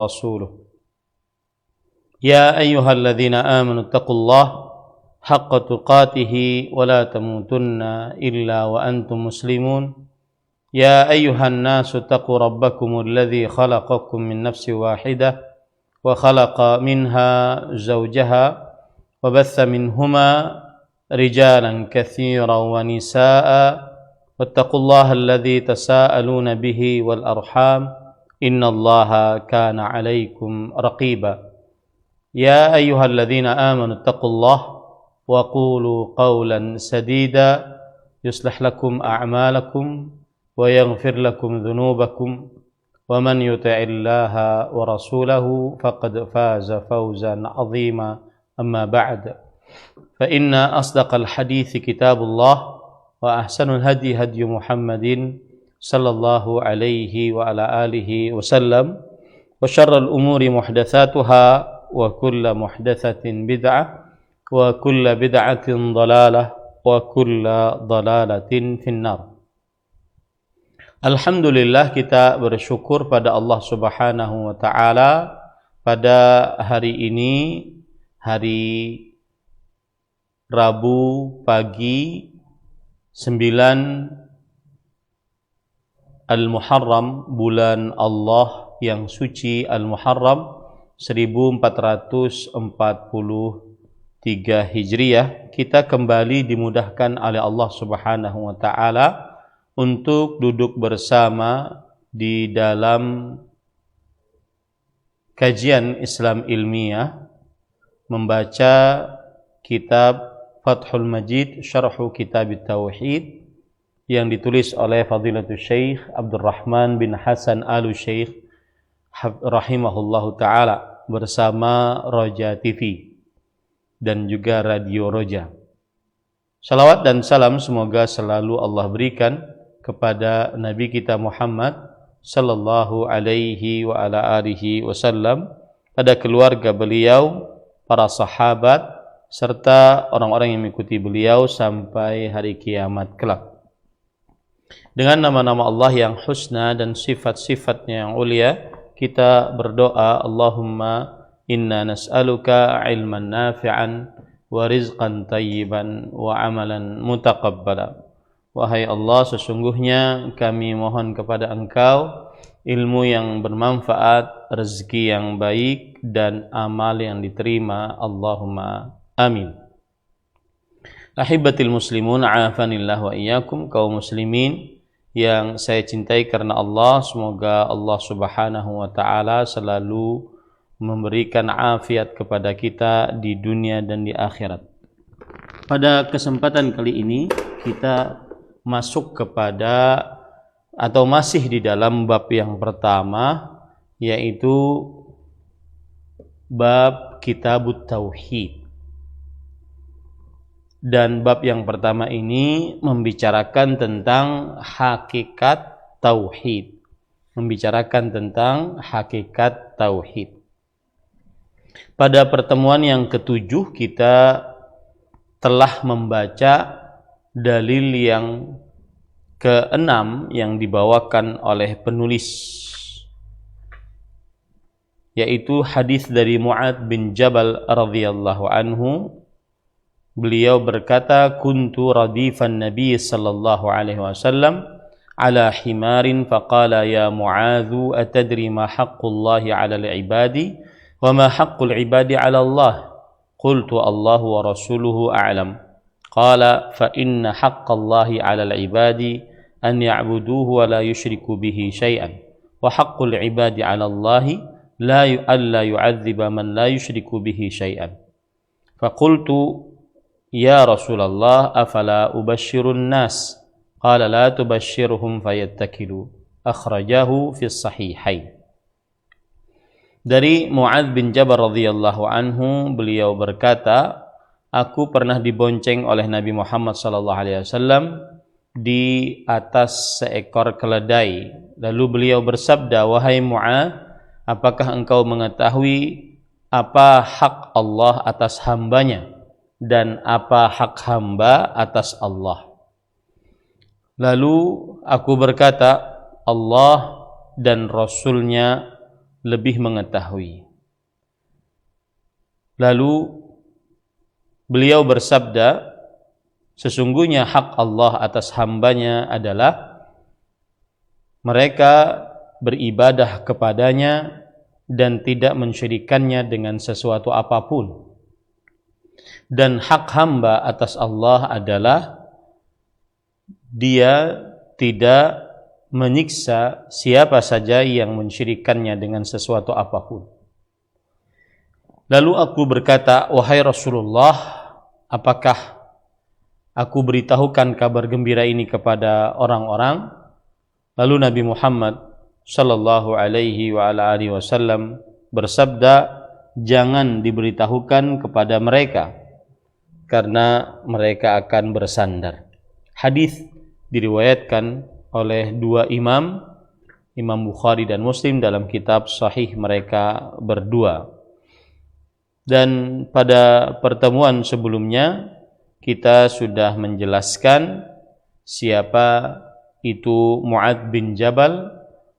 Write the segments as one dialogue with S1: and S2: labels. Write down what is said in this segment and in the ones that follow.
S1: رسوله يا أيها الذين آمنوا اتقوا الله حق تقاته ولا تموتن إلا وأنتم مسلمون يا أيها الناس اتقوا ربكم الذي خلقكم من نفس واحدة وخلق منها زوجها وبث منهما رجالا كثيرا ونساء واتقوا الله الذي تساءلون به والأرحام إن الله كان عليكم رقيبا يا أيها الذين آمنوا اتقوا الله وقولوا قولا سديدا يصلح لكم أعمالكم ويغفر لكم ذنوبكم ومن يطع الله ورسوله فقد فاز فوزا عظيما أما بعد فإن أصدق الحديث كتاب الله وأحسن الهدي هدي محمد صلى الله عليه وعلى آله وسلم وشر الأمور محدثاتها وكل محدثة بدعة وكل بدعة ضلالة وكل ضلالة في النار. Alhamdulillah, kita bersyukur pada Allah Subhanahu wa taala pada hari ini, hari Rabu pagi 9 Al-Muharram, bulan Allah yang suci Al-Muharram 1443 Hijriah, kita kembali dimudahkan oleh Allah Subhanahu wa taala untuk duduk bersama di dalam kajian Islam ilmiah, membaca kitab Fathul Majid Syarhu Kitab Tauhid yang ditulis oleh Fadilatul Syekh Abdurrahman bin Hasan Al-Syekh rahimahullahu taala bersama Roja TV dan juga Radio Roja. Salawat dan salam semoga selalu Allah berikan kepada Nabi kita Muhammad sallallahu alaihi wa ala alihi wasallam, pada keluarga beliau, para sahabat, serta orang-orang yang mengikuti beliau sampai hari kiamat kelak. Dengan nama-nama Allah yang husna dan sifat-sifatnya yang ulia, kita berdoa, Allahumma inna nas'aluka ilman nafi'an wa rizqan tayyiban wa amalan mutaqabbala. Wahai Allah, sesungguhnya kami mohon kepada Engkau ilmu yang bermanfaat, rezeki yang baik, dan amal yang diterima. Allahumma amin. Ahibatil muslimun, a'afanillah wa iyyakum, kaum muslimin yang saya cintai karena Allah, semoga Allah Subhanahu wa taala selalu memberikan afiat kepada kita di dunia dan di akhirat. Pada kesempatan kali ini kita masuk kepada atau masih di dalam bab yang pertama, yaitu bab Kitabut Tauhid. Dan bab yang pertama ini membicarakan tentang hakikat tauhid. Membicarakan tentang hakikat tauhid. Pada pertemuan yang ketujuh kita telah membaca dalil yang keenam yang dibawakan oleh penulis, yaitu hadis dari Mu'adz bin Jabal radhiyallahu anhu. Beliau berkata, kuntu radifan Nabi sallallahu alaihi wasallam ala himarin faqala ya Mu'adzu atadri ma haqqullahi 'alal 'ibadi wa ma haqqul 'ibadi 'ala Allah? Qultu Allahu wa rasuluhu a'lam. Qala fa inna haqqallahi 'alal 'ibadi an ya'buduhu wa la yusyriku bihi syai'an wa haqqul 'ibadi 'ala Allahi la yu'adziba man la yusyriku bihi syai'an. Faqultu ya Rasulullah afala ubashshirun nas? Qala la tubashshirhum fayattakilu. Akhrajahu fi sahihain. Dari Mu'adz bin Jabal radhiyallahu anhu, beliau berkata, aku pernah dibonceng oleh Nabi Muhammad sallallahu alaihi wasallam di atas seekor keledai. Lalu beliau bersabda, wahai Mu'adz, apakah engkau mengetahui apa hak Allah atas hambanya dan apa hak hamba atas Allah? Lalu aku berkata, Allah dan Rasulnya lebih mengetahui. Lalu beliau bersabda, sesungguhnya hak Allah atas hambanya adalah mereka beribadah kepadanya dan tidak mensyirikannya dengan sesuatu apapun. Dan hak hamba atas Allah adalah dia tidak menyiksa siapa saja yang mensyirikannya dengan sesuatu apapun. Lalu aku berkata, wahai Rasulullah, apakah aku beritahukan kabar gembira ini kepada orang-orang? Lalu Nabi Muhammad sallallahu alaihi wa ala alihi wasallam bersabda, jangan diberitahukan kepada mereka karena mereka akan bersandar. Hadis diriwayatkan oleh dua imam, Imam Bukhari dan Muslim dalam kitab sahih mereka berdua. Dan pada pertemuan sebelumnya kita sudah menjelaskan siapa itu Mu'adz bin Jabal.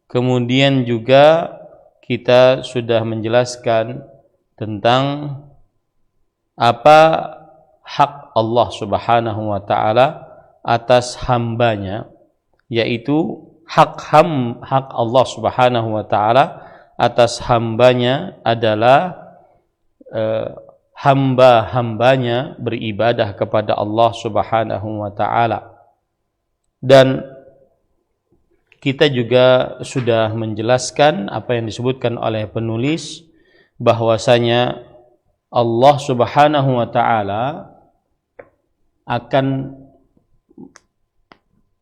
S1: Kemudian juga kita sudah menjelaskan tentang apa hak Allah Subhanahu wa taala atas hambanya, yaitu hak Allah Subhanahu wa taala atas hambanya adalah hamba-hambanya beribadah kepada Allah Subhanahu wa taala. Dan kita juga sudah menjelaskan apa yang disebutkan oleh penulis, bahwasanya Allah Subhanahu wa taala akan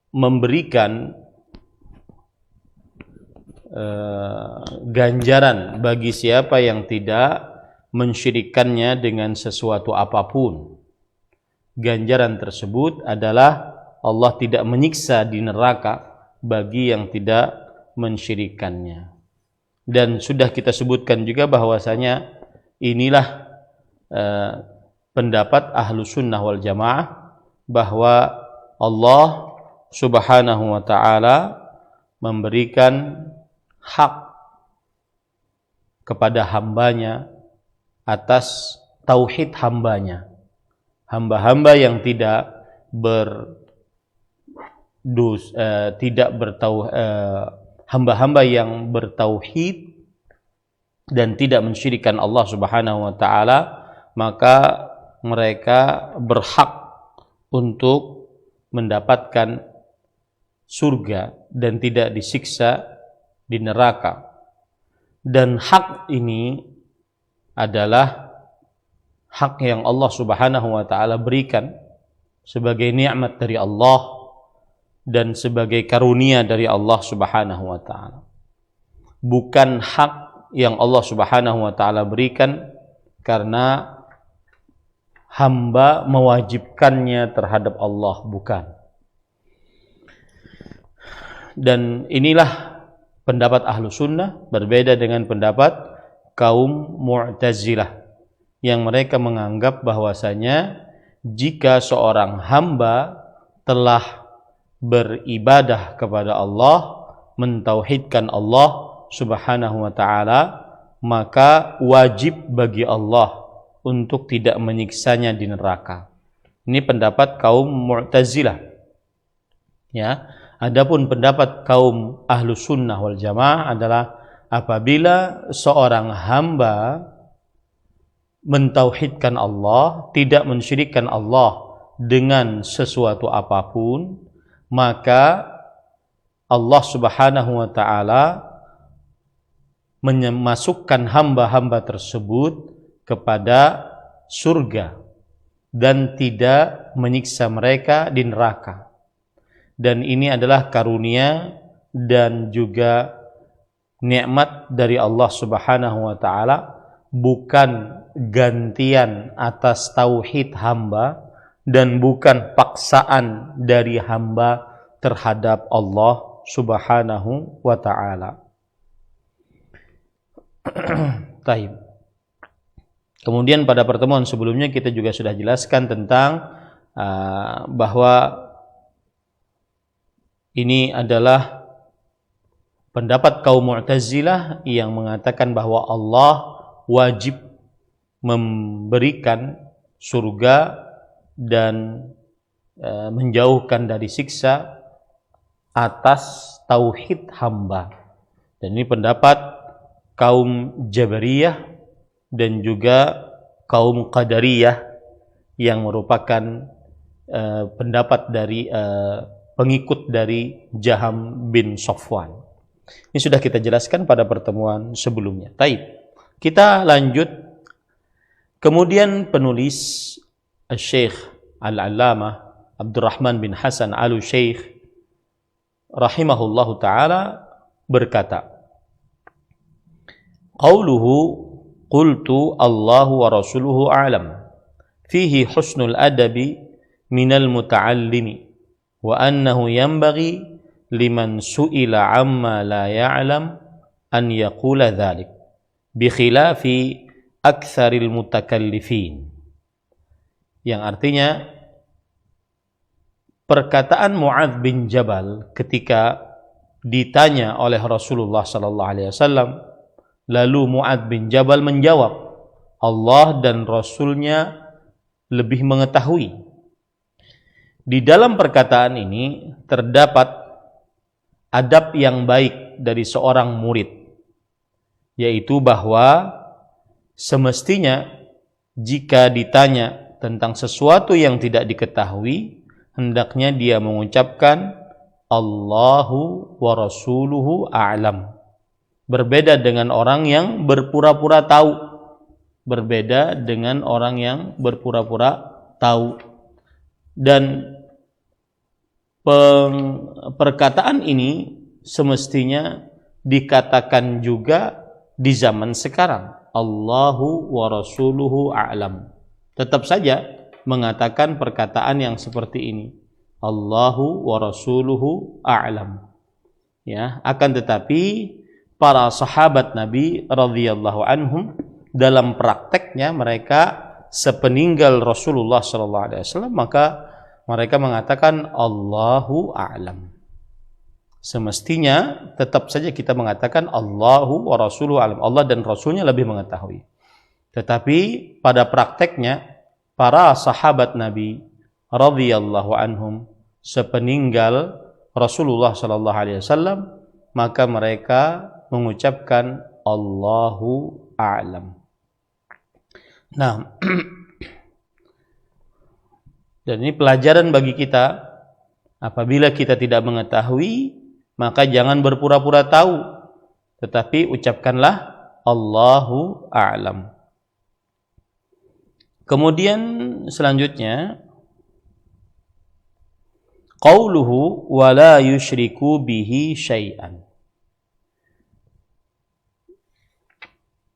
S1: memberikan ganjaran bagi siapa yang tidak mensyirikannya dengan sesuatu apapun. Ganjaran tersebut adalah Allah tidak menyiksa di neraka bagi yang tidak mensyirikannya. Dan sudah kita sebutkan juga bahwasanya inilah pendapat ahlu sunnah wal jamaah, bahwa Allah Subhanahu wa ta'ala memberikan hak kepada hambanya atas tauhid hambanya. Hamba-hamba yang hamba-hamba yang bertauhid dan tidak mensyirikkan Allah Subhanahu wa taala, maka mereka berhak untuk mendapatkan surga dan tidak disiksa di neraka. Dan hak ini adalah hak yang Allah Subhanahu wa taala berikan sebagai nikmat dari Allah dan sebagai karunia dari Allah Subhanahu wa taala. Bukan hak yang Allah Subhanahu wa taala berikan karena hamba mewajibkannya terhadap Allah, bukan. Dan inilah pendapat ahlu sunnah, berbeda dengan pendapat kaum Mu'tazilah yang mereka menganggap bahwasanya jika seorang hamba telah beribadah kepada Allah, mentauhidkan Allah Subhanahu wa taala, maka wajib bagi Allah untuk tidak menyiksanya di neraka. Ini pendapat kaum Mu'tazilah. Ya. Adapun pendapat kaum ahlu sunnah wal jamaah adalah apabila seorang hamba mentauhidkan Allah, tidak mensyirikkan Allah dengan sesuatu apapun, maka Allah Subhanahu wa taala memasukkan hamba-hamba tersebut kepada surga dan tidak menyiksa mereka di neraka. Dan ini adalah karunia dan juga nikmat dari Allah Subhanahu wa taala, bukan gantian atas tauhid hamba dan bukan paksaan dari hamba terhadap Allah Subhanahu wa taala. Taib. Kemudian pada pertemuan sebelumnya kita juga sudah jelaskan tentang bahwa ini adalah pendapat kaum Mu'tazilah yang mengatakan bahwa Allah wajib memberikan surga dan menjauhkan dari siksa atas tauhid hamba. Dan ini pendapat kaum Jabariyah dan juga kaum Qadariyah yang merupakan pendapat dari pengikut dari Jaham bin Safwan. Ini sudah kita jelaskan pada pertemuan sebelumnya. Taib. Kita lanjut. Kemudian penulis Syekh Al-Allamah Abdurrahman bin Hasan Al-Syekh rahimahullahu taala berkata, qauluhu qultu Allahu wa rasuluhu a'lam fihi husnul adabi minal muta'allimi wa annahu yanbaghi liman su'ila amma la ya'lam an yaqula dhalik bi khilafi aktsaril mutakallifin, yang artinya perkataan Mu'adz bin Jabal ketika ditanya oleh Rasulullah sallallahu alaihi wasallam, lalu Mu'adz bin Jabal menjawab, Allah dan Rasulnya lebih mengetahui. Di dalam perkataan ini terdapat adab yang baik dari seorang murid, yaitu bahwa semestinya jika ditanya tentang sesuatu yang tidak diketahui, hendaknya dia mengucapkan Allahu wa rasuluhu a'lam. Berbeda dengan orang yang berpura-pura tahu. Berbeda dengan orang yang berpura-pura tahu. Dan perkataan ini semestinya dikatakan juga di zaman sekarang. Allahu wa rasuluhu a'lam. Tetap saja mengatakan perkataan yang seperti ini. Allahu wa rasuluhu a'lam. Ya, akan tetapi para sahabat Nabi radhiyallahu anhum dalam prakteknya mereka sepeninggal Rasulullah sallallahu alaihi wasallam maka mereka mengatakan Allahu a'lam. Semestinya tetap saja kita mengatakan Allahu wa rasuluhu a'lam. Allah dan Rasulnya lebih mengetahui. Tetapi pada prakteknya para sahabat Nabi radhiyallahu anhum sepeninggal Rasulullah sallallahu alaihi wasallam maka mereka mengucapkan Allahu a'lam. Nah, dan ini pelajaran bagi kita. Apabila kita tidak mengetahui, maka jangan berpura-pura tahu, tetapi ucapkanlah Allahu a'lam. Kemudian selanjutnya, qauluhu wa la yusyriku bihi syai'an.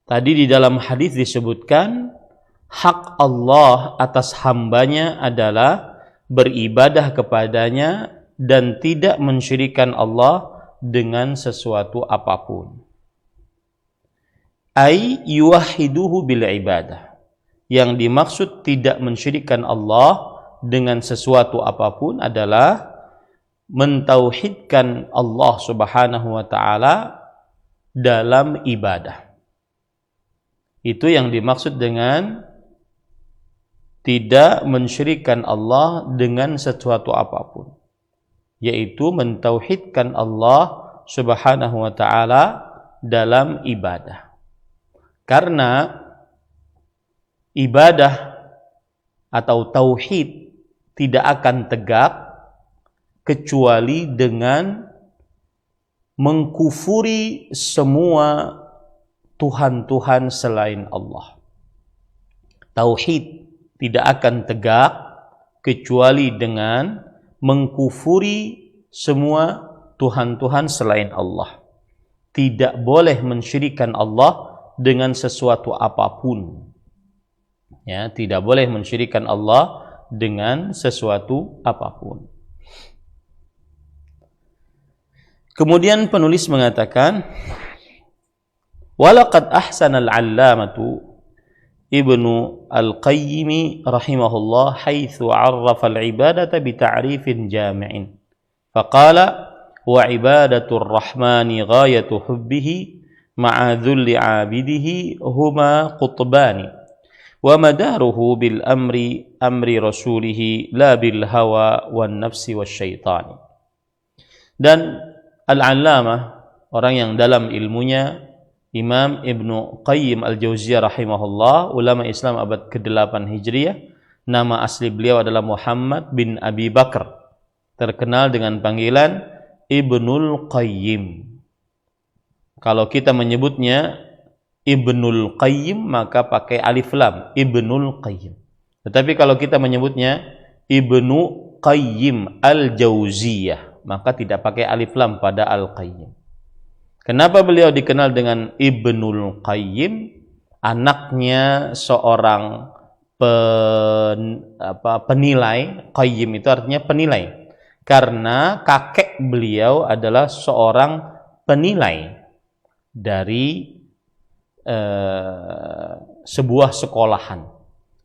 S1: Tadi di dalam hadis disebutkan hak Allah atas hambanya adalah beribadah kepadanya dan tidak mensyirikkan Allah dengan sesuatu apapun. Ai yuwahhiduhu bil ibadah. Yang dimaksud tidak mensyirikkan Allah dengan sesuatu apapun adalah mentauhidkan Allah Subhanahu wa taala dalam ibadah. Itu yang dimaksud dengan tidak mensyirikkan Allah dengan sesuatu apapun, yaitu mentauhidkan Allah Subhanahu wa taala dalam ibadah. Karena ibadah atau tauhid tidak akan tegak kecuali dengan mengkufuri semua Tuhan-Tuhan selain Allah. Tauhid tidak akan tegak kecuali dengan mengkufuri semua Tuhan-Tuhan selain Allah. Tidak boleh mensyirikkan Allah dengan sesuatu apapun. Ya, tidak boleh mensyirikkan Allah dengan sesuatu apapun. Kemudian penulis mengatakan, walaqad ahsana al-allamatu Ibnu Al-Qayyim rahimahullah haitsu 'arrafa al-ibadata bi ta'rifin jami'in. Faqala wa ibadatur rahmani ghayatu hubbihi ma'a dhulli 'abidihi huma qutbani wa madaruhu bil amri rasulihi la bil hawa wan nafsi wasyaitani. Dan Al-Allamah, orang yang dalam ilmunya, Imam Ibnu Qayyim Al-Jauziyah rahimahullah, ulama Islam abad ke-8 Hijriah, nama asli beliau adalah Muhammad bin Abi Bakar, terkenal dengan panggilan Ibnul Qayyim. Kalau kita menyebutnya Ibnul Qayyim maka pakai alif lam, Ibnul Qayyim. Tetapi kalau kita menyebutnya Ibnu Qayyim Al-Jauziyah maka tidak pakai alif lam pada Al-Qayyim. Kenapa beliau dikenal dengan Ibnul Qayyim? Anaknya seorang penilai. Qayyim itu artinya penilai. Karena kakek beliau adalah seorang penilai dari sebuah sekolahan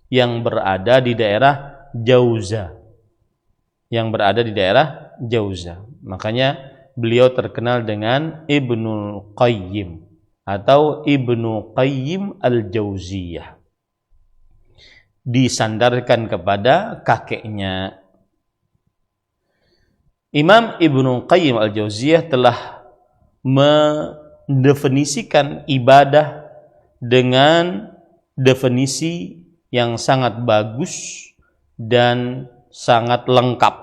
S1: yang berada di daerah Jauza. Makanya beliau terkenal dengan Ibnul Qayyim atau Ibnu Qayyim Al-Jauziyah. Disandarkan kepada kakeknya. Imam Ibnu Qayyim Al-Jauziyah telah mendefinisikan ibadah dengan definisi yang sangat bagus dan sangat lengkap.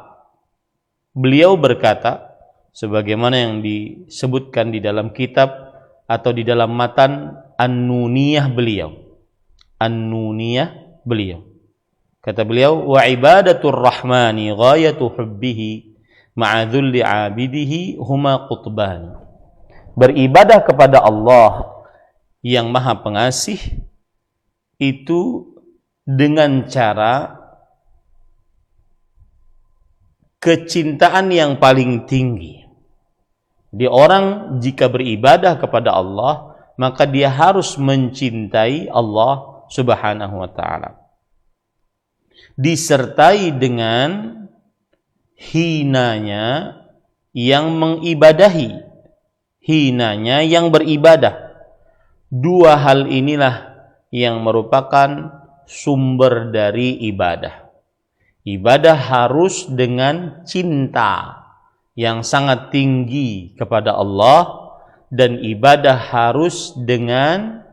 S1: Beliau berkata, sebagaimana yang disebutkan di dalam kitab atau di dalam matan An-Nuniyah beliau. Kata beliau, wa ibadatur rahmani ghayatu hubbihi ma'a dhulli 'abidihi huma qutban. Beribadah kepada Allah yang Maha Pengasih itu dengan cara kecintaan yang paling tinggi. Di orang jika beribadah kepada Allah, maka dia harus mencintai Allah Subhanahu wa ta'ala. Disertai dengan hinanya yang mengibadahi, hinanya yang beribadah. Dua hal inilah yang merupakan sumber dari ibadah. Ibadah harus dengan cinta yang sangat tinggi kepada Allah, dan ibadah harus dengan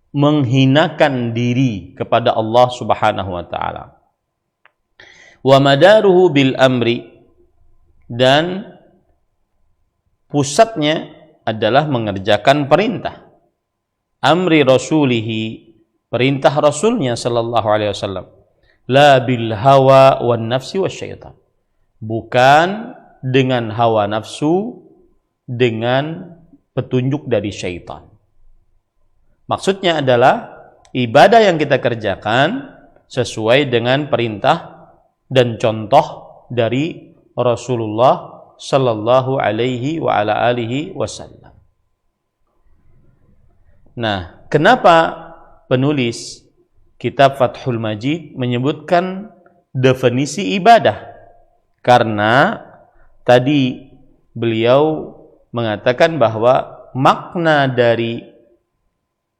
S1: menghinakan diri kepada Allah Subhanahu wa ta'ala. Wa madaruhu bil amri, dan pusatnya adalah mengerjakan perintah. Amri rasulihi, perintah Rasulnya sallallahu alaihi wasallam. La bil hawa wan nafsi wasyaitan. Bukan dengan hawa nafsu, dengan petunjuk dari syaitan. Maksudnya adalah ibadah yang kita kerjakan sesuai dengan perintah dan contoh dari Rasulullah sallallahu alaihi wa ala alihi wasallam. Nah, kenapa penulis kitab Fathul Majid menyebutkan definisi ibadah? Karena tadi beliau mengatakan bahwa makna dari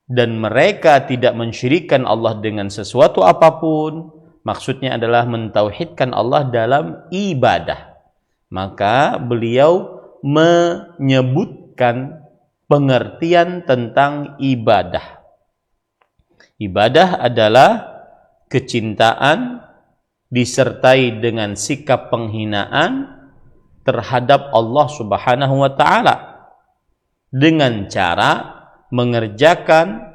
S1: dan mereka tidak mensyirikkan Allah dengan sesuatu apapun, maksudnya adalah mentauhidkan Allah dalam ibadah. Maka beliau menyebutkan pengertian tentang ibadah. Ibadah adalah kecintaan disertai dengan sikap penghinaan terhadap Allah Subhanahu wa ta'ala dengan cara mengerjakan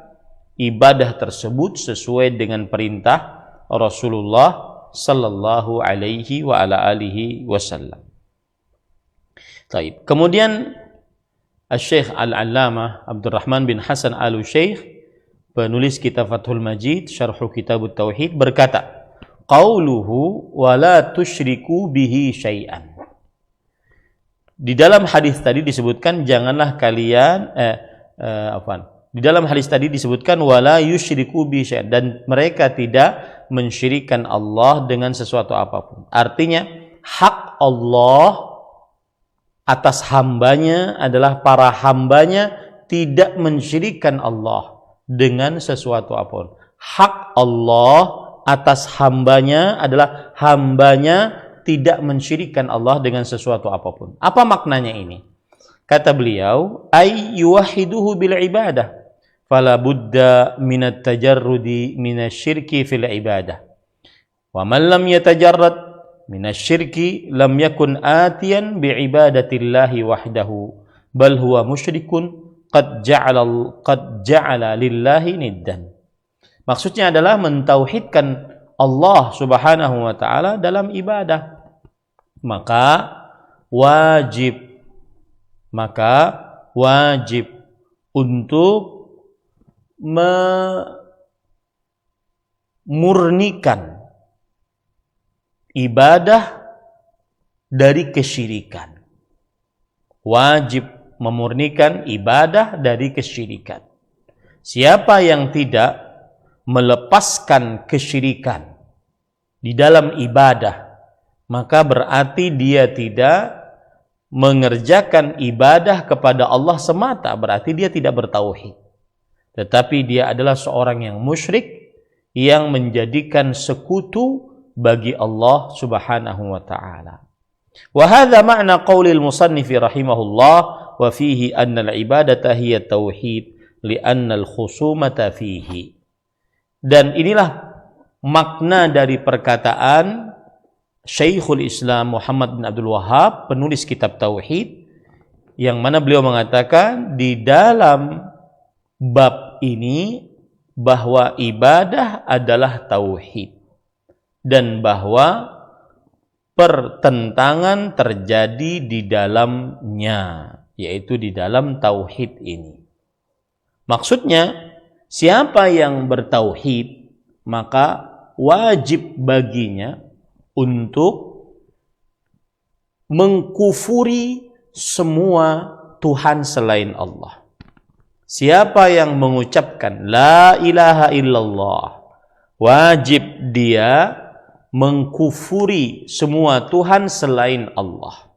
S1: ibadah tersebut sesuai dengan perintah Rasulullah sallallahu alaihi wa ala alihi wasallam. Baik. Kemudian Syekh Al-Allamah Abdurrahman bin Hasan Al-Syekh, penulis kitab Fathul Majid Syarhu Kitabut Tauhid, berkata, qauluhu wa la tusyriku bihi syai'an. Di dalam hadis tadi disebutkan janganlah kalian di dalam hadis tadi disebutkan wala yusyriku bi syai', dan mereka tidak mensyirikkan Allah dengan sesuatu apapun. Artinya hak Allah atas hambanya adalah para hambanya tidak mensyirikkan Allah dengan sesuatu apapun. Hak Allah atas hambanya adalah hambanya tidak mensyirikkan Allah dengan sesuatu apapun. Apa maknanya ini? Kata beliau, ay yuwahiduhu bil ibadah. Fala budda minat tajarrudi minasyirki fil ibadah. Wa man lam yatajarrad minasyirki lam yakun atiyan bi ibadatillahi wahdahu bal huwa musyrikun qad ja'ala lillahi niddan. Maksudnya adalah mentauhidkan Allah Subhanahu wa taala dalam ibadah. Maka wajib untuk memurnikan ibadah dari kesyirikan. Wajib memurnikan ibadah dari kesyirikan. Siapa yang tidak melepaskan kesyirikan di dalam ibadah, maka berarti dia tidak mengerjakan ibadah kepada Allah semata, berarti dia tidak bertauhid. Tetapi dia adalah seorang yang musyrik yang menjadikan sekutu bagi Allah Subhanahu wa taala. Wa hadza ma'na qaulil musannif rahimahullah wa fihi anna al-ibadata hiya tauhid li'anna al-khusumata fihi. Dan inilah makna dari perkataan Syekhul Islam Muhammad bin Abdul Wahhab, penulis kitab Tauhid, yang mana beliau mengatakan di dalam bab ini bahwa ibadah adalah tauhid dan bahwa pertentangan terjadi di dalamnya, yaitu di dalam tauhid ini. Maksudnya, siapa yang bertauhid maka wajib baginya untuk mengkufuri semua Tuhan selain Allah. Siapa yang mengucapkan la ilaha illallah, wajib dia mengkufuri semua Tuhan selain Allah.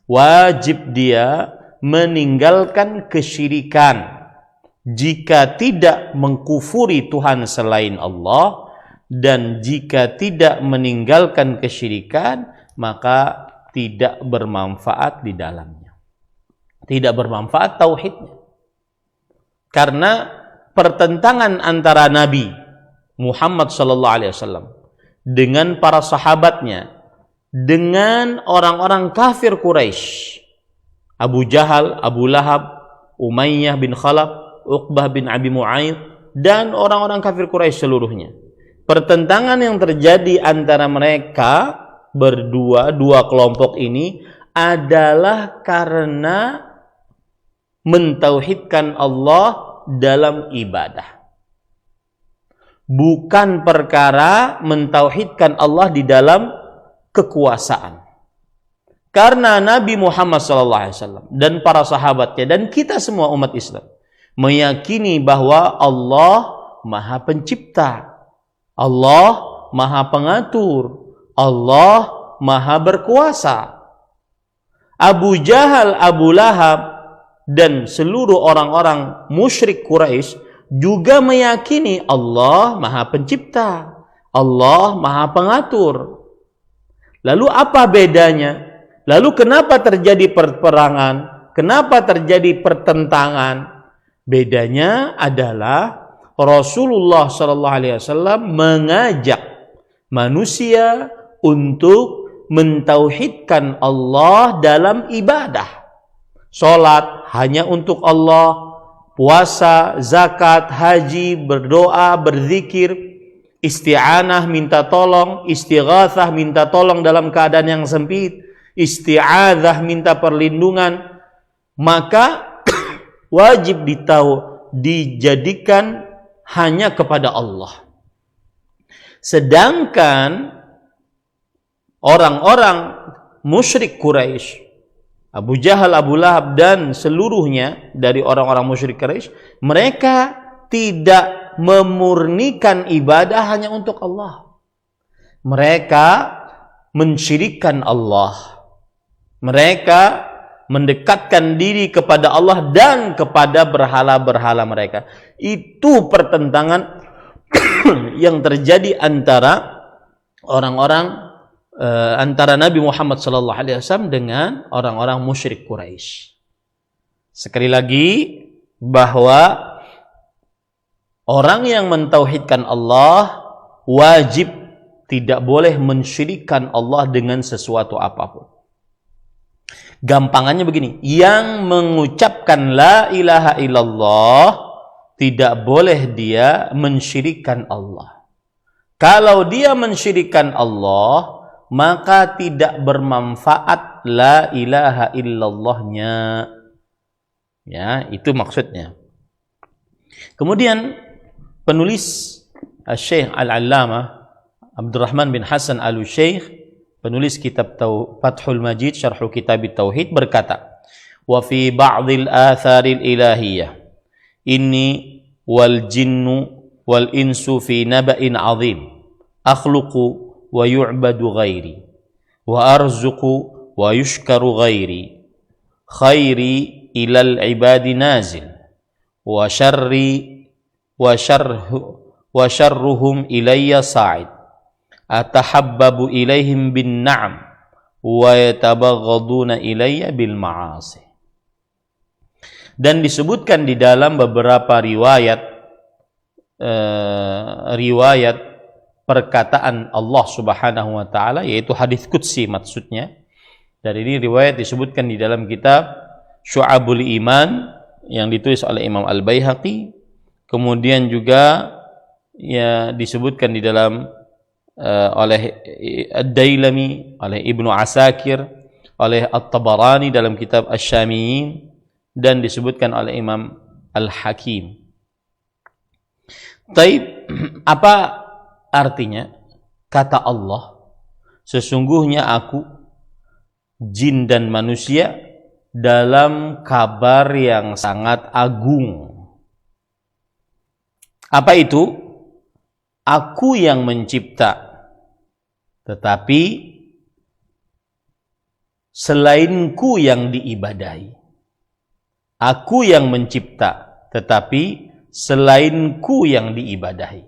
S1: Wajib dia meninggalkan kesyirikan. Jika tidak mengkufuri Tuhan selain Allah dan jika tidak meninggalkan kesyirikan, maka tidak bermanfaat di dalamnya. Tidak bermanfaat tauhidnya. Karena pertentangan antara Nabi Muhammad SAW dengan para sahabatnya, dengan orang-orang kafir Quraisy, Abu Jahal, Abu Lahab, Umayyah bin Khalaf, Uqbah bin Abi Mu'ayyid, dan orang-orang kafir Quraisy seluruhnya. Pertentangan yang terjadi antara mereka berdua, dua kelompok ini adalah karena mentauhidkan Allah dalam ibadah. Bukan perkara mentauhidkan Allah di dalam kekuasaan. Karena Nabi Muhammad SAW dan para sahabatnya dan kita semua umat Islam meyakini bahwa Allah Maha Pencipta, Allah Maha Pengatur, Allah Maha Berkuasa. Abu Jahal, Abu Lahab, dan seluruh orang-orang musyrik Quraisy juga meyakini Allah Maha Pencipta, Allah Maha Pengatur. Lalu apa bedanya? Lalu kenapa terjadi peperangan? Kenapa terjadi pertentangan? Bedanya adalah Rasulullah SAW mengajak manusia untuk mentauhidkan Allah dalam ibadah. Salat hanya untuk Allah, puasa, zakat, haji, berdoa, berzikir, isti'anah minta tolong, istighatsah minta tolong dalam keadaan yang sempit, isti'adzah minta perlindungan, maka wajib dijadikan hanya kepada Allah. Sedangkan orang-orang musyrik Quraisy, Abu Jahal, Abu Lahab, dan seluruhnya dari orang-orang musyrik Quraisy, mereka tidak memurnikan ibadah hanya untuk Allah. Mereka mensyirikkan Allah. Mereka mendekatkan diri kepada Allah dan kepada berhala-berhala mereka. Itu pertentangan yang terjadi antara orang-orang antara Nabi Muhammad SAW dengan orang-orang musyrik Quraisy. Sekali lagi, bahwa orang yang mentauhidkan Allah wajib tidak boleh mensyirikkan Allah dengan sesuatu apapun. Gampangannya begini, yang mengucapkan la ilaha illallah tidak boleh dia mensyirikkan Allah. Kalau dia mensyirikkan Allah, maka tidak bermanfaat la ilaha illallahnya. Ya, itu maksudnya. Kemudian penulis Syekh Al-Allamah Abdurrahman bin Hasan Al-Syekh, penulis kitab Fathul Majid Syarh Kitab Tauhid, berkata, "Wa fi ba'dil atharil ilahiyah inni wal jinnu wal insu fi naba'in 'azim akhluqu wa yu'badu ghairi wa arzuqu wa yushkaru ghairi khairi ilal ibadi nazil wa syarruhum ilayya sa'id atahabbabu ilaihim bin na'am wa yatabaghaduna ilayya bil ma'asi." Dan disebutkan di dalam beberapa riwayat perkataan Allah Subhanahu wa taala, yaitu hadis qudsi maksudnya. Dan ini riwayat disebutkan di dalam kitab Syu'abul Iman yang ditulis oleh Imam Al-Baihaqi, kemudian juga ya disebutkan di dalam oleh Ad-Dailami, oleh Ibnu Asakir, oleh At-Tabarani dalam kitab Asy-Syamiyin, dan disebutkan oleh Imam Al-Hakim. Taib, apa artinya? Kata Allah, sesungguhnya aku, jin dan manusia, dalam kabar yang sangat agung. Apa itu? Aku yang mencipta, tetapi selainku yang diibadahi. Aku yang mencipta, tetapi selainku yang diibadahi.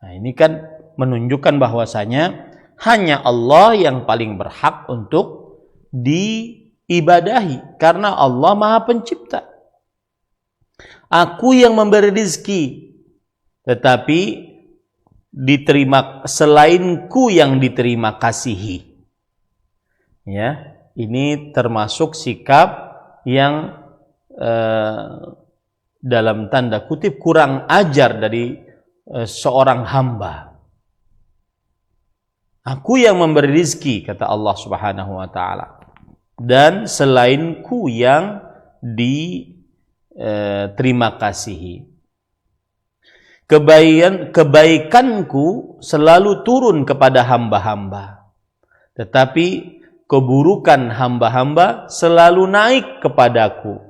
S1: Nah, ini kan menunjukkan bahwasanya hanya Allah yang paling berhak untuk diibadahi, karena Allah Maha Pencipta. Aku yang memberi rizki, tetapi diterima selainku yang diterima kasihi. Ya, ini termasuk sikap yang dalam tanda kutip kurang ajar dari seorang hamba. Aku yang memberi rizki, kata Allah Subhanahu wa taala, dan selainku yang diterima kasihi. Kebaikanku selalu turun kepada hamba-hamba, tetapi keburukan hamba-hamba selalu naik kepadaku.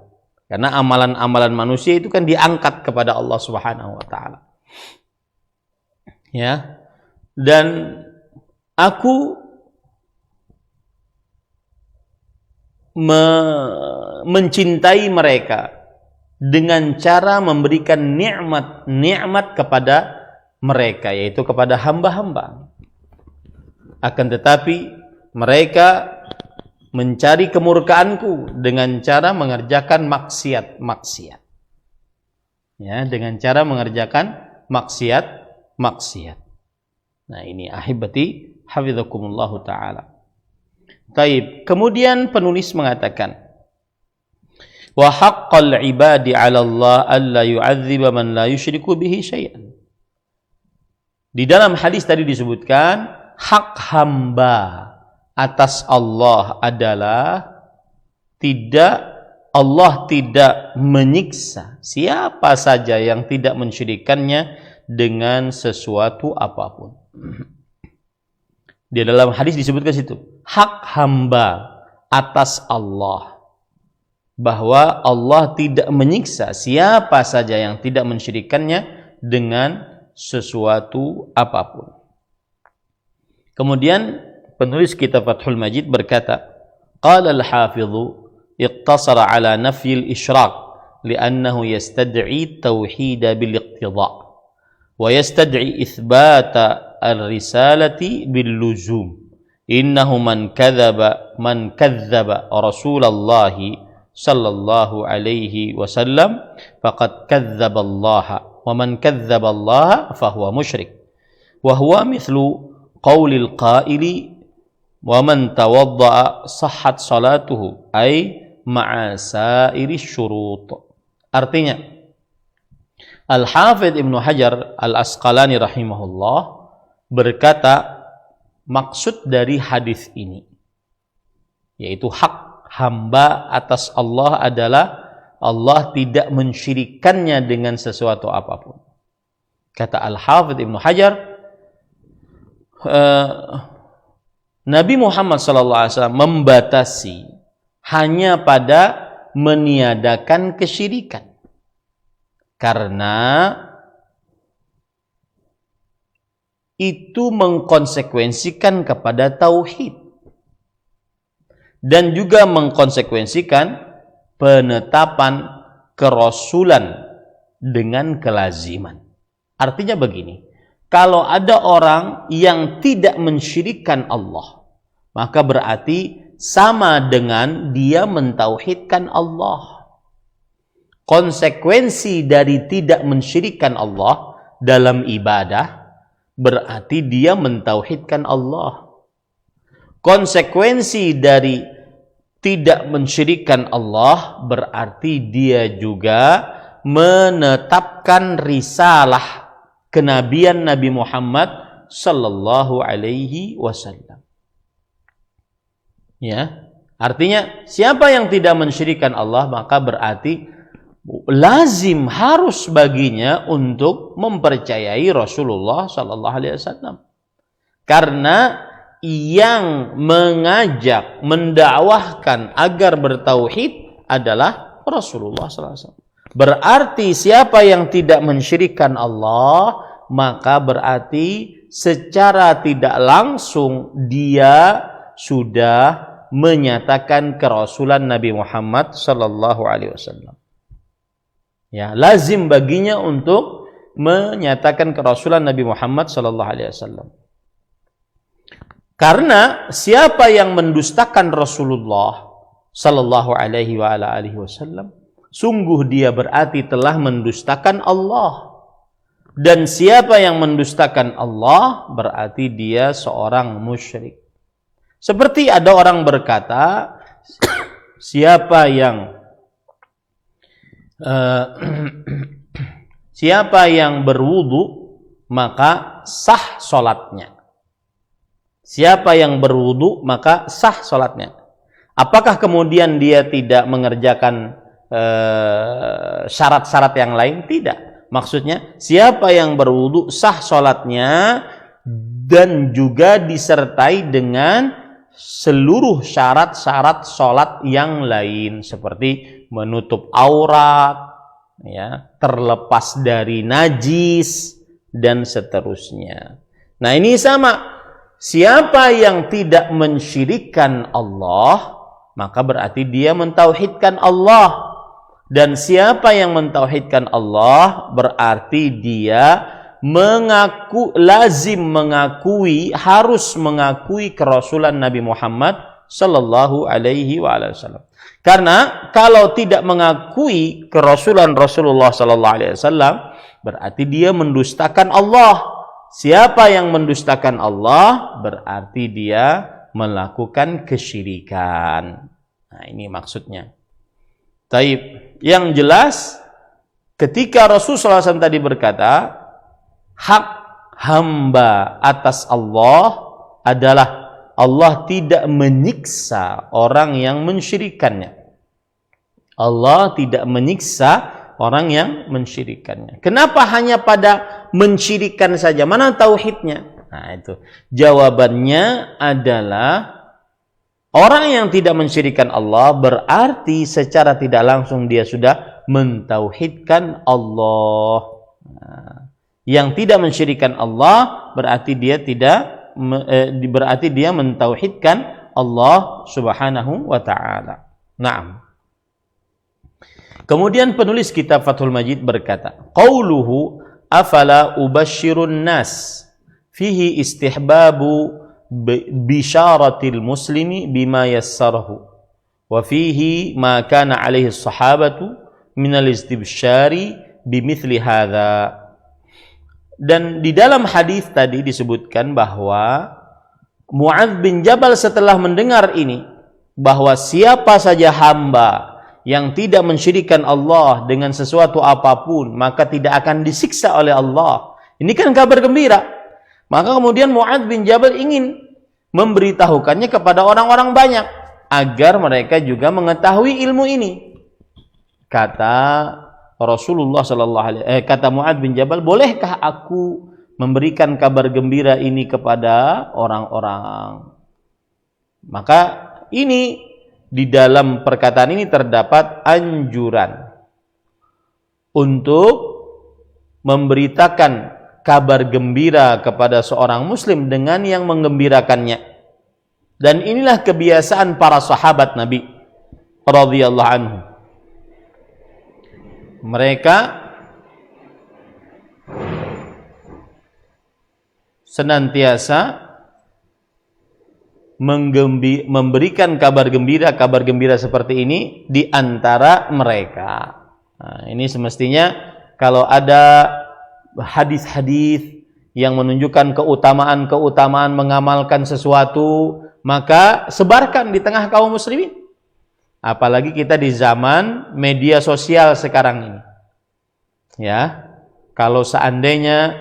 S1: Karena amalan-amalan manusia itu kan diangkat kepada Allah Subhanahu wa taala. Ya. Dan aku mencintai mereka dengan cara memberikan nikmat kepada mereka, yaitu kepada hamba-hamba. Akan tetapi mereka mencari kemurkaanku dengan cara mengerjakan maksiat. Ya, dengan cara mengerjakan maksiat. Nah, ini ahibati hafizakumullah taala. Taib. Kemudian penulis mengatakan, wa haqqal ibadi 'ala Allah alla yu'adziba man la yusyriku bihi syai'an. Di dalam hadis tadi disebutkan hak hamba atas Allah adalah Allah tidak menyiksa siapa saja yang tidak mensyirikannya dengan sesuatu apapun. Di dalam hadis disebutkan situ hak hamba atas Allah, bahwa Allah tidak menyiksa siapa saja yang tidak mensyirikannya dengan sesuatu apapun. Kemudian penulis kitab Fathul Majid berkata, Qala al-hafidhu iqtasara ala nafyi al-isyraq li'annahu yastad'i tauhid bil-iqtida' wa yastad'i itsbata ar-risalati bil-luzum. Innahu man kadzdzaba Rasulullah sallallahu alaihi wasallam faqad kadzdzaba Allah wa man kadzdzaba Allah fahuwa musyrik wa huwa mithlu qaulil qaili wa man tawadda'a sahhat salatuhu ay ma'a sairi syurut. Artinya Al-Hafidz Ibnu Hajar Al-Asqalani rahimahullah berkata, maksud dari hadis ini yaitu hak hamba atas Allah adalah Allah tidak mensyirikannya dengan sesuatu apapun. Kata Al-Hafidz Ibnu Hajar, Nabi Muhammad SAW membatasi hanya pada meniadakan kesyirikan, karena itu mengkonsekuensikan kepada tauhid dan juga mengkonsekuensikan penetapan kerasulan dengan kelaziman. Artinya begini, kalau ada orang yang tidak mensyirikkan Allah, maka berarti sama dengan dia mentauhidkan Allah. Konsekuensi dari tidak mensyirikkan Allah dalam ibadah berarti dia mentauhidkan Allah. Konsekuensi dari tidak mensyirikkan Allah berarti dia juga menetapkan risalah kenabian Nabi Muhammad sallallahu alaihi wasallam. Ya, artinya siapa yang tidak mensyirikkan Allah maka berarti lazim harus baginya untuk mempercayai Rasulullah sallallahu alaihi wasallam. Karena yang mengajak, mendakwahkan agar bertauhid adalah Rasulullah sallallahu alaihi wasallam. Berarti siapa yang tidak mensyirikkan Allah, maka berarti secara tidak langsung dia sudah menyatakan kerasulan Nabi Muhammad sallallahu alaihi wasallam. Ya, lazim baginya untuk menyatakan kerasulan Nabi Muhammad sallallahu alaihi wasallam. Karena siapa yang mendustakan Rasulullah sallallahu alaihi wasallam, sungguh dia berarti telah mendustakan Allah. Dan siapa yang mendustakan Allah berarti dia seorang musyrik. Seperti ada orang berkata, siapa yang berwudu maka sah salatnya. Siapa yang berwudu maka sah salatnya. Apakah kemudian dia tidak mengerjakan syarat-syarat yang lain? Tidak. Maksudnya siapa yang berwudu sah salatnya dan juga disertai dengan seluruh syarat-syarat salat yang lain seperti menutup aurat, ya, terlepas dari najis dan seterusnya. Nah, ini sama. Siapa yang tidak mensyirikkan Allah, maka berarti dia mentauhidkan Allah. Dan siapa yang mentauhidkan Allah, berarti dia lazim mengakui, harus mengakui kerasulan Nabi Muhammad sallallahu alaihi wasallam. Karena kalau tidak mengakui kerasulan Rasulullah sallallahu alaihi wasallam, berarti dia mendustakan Allah. Siapa yang mendustakan Allah berarti dia melakukan kesyirikan. Nah, ini maksudnya. Taib. Yang jelas ketika Rasulullah SAW tadi berkata, hak hamba atas Allah adalah Allah tidak menyiksa orang yang mensyirikannya. Allah tidak menyiksa orang yang mensyirikannya. Kenapa hanya pada mensyirikan saja? Mana tauhidnya? Nah, itu. Jawabannya adalah orang yang tidak mensyirikan Allah berarti secara tidak langsung dia sudah mentauhidkan Allah. Nah, yang tidak mensyirikan Allah berarti dia mentauhidkan Allah Subhanahu wa taala. Naam. Kemudian penulis kitab Fathul Majid berkata, qauluhu afala ubashshirun nas fihi istihbabu bisyaratil muslimi bima yassarahu wa fihi ma kana alaihi sahabatu minal istibsyari bimithli hadza. Dan di dalam hadis tadi disebutkan bahwa Mu'adz bin Jabal setelah mendengar ini, bahwa siapa saja hamba yang tidak mensyirikkan Allah dengan sesuatu apapun, maka tidak akan disiksa oleh Allah. Ini kan kabar gembira. Maka kemudian Mu'adz bin Jabal ingin memberitahukannya kepada orang-orang banyak agar mereka juga mengetahui ilmu ini. Kata Rasulullah kata Mu'adz bin Jabal, bolehkah aku memberikan kabar gembira ini kepada orang-orang? Maka ini di dalam perkataan ini terdapat anjuran untuk memberitakan kabar gembira kepada seorang muslim dengan yang menggembirakannya. Dan inilah kebiasaan para sahabat Nabi radhiyallahu anhu. Mereka senantiasa memberikan kabar gembira seperti ini di antara mereka. Nah, ini semestinya kalau ada hadis-hadis yang menunjukkan keutamaan mengamalkan sesuatu, maka sebarkan di tengah kaum muslimin. Apalagi kita di zaman media sosial sekarang ini. Ya, kalau seandainya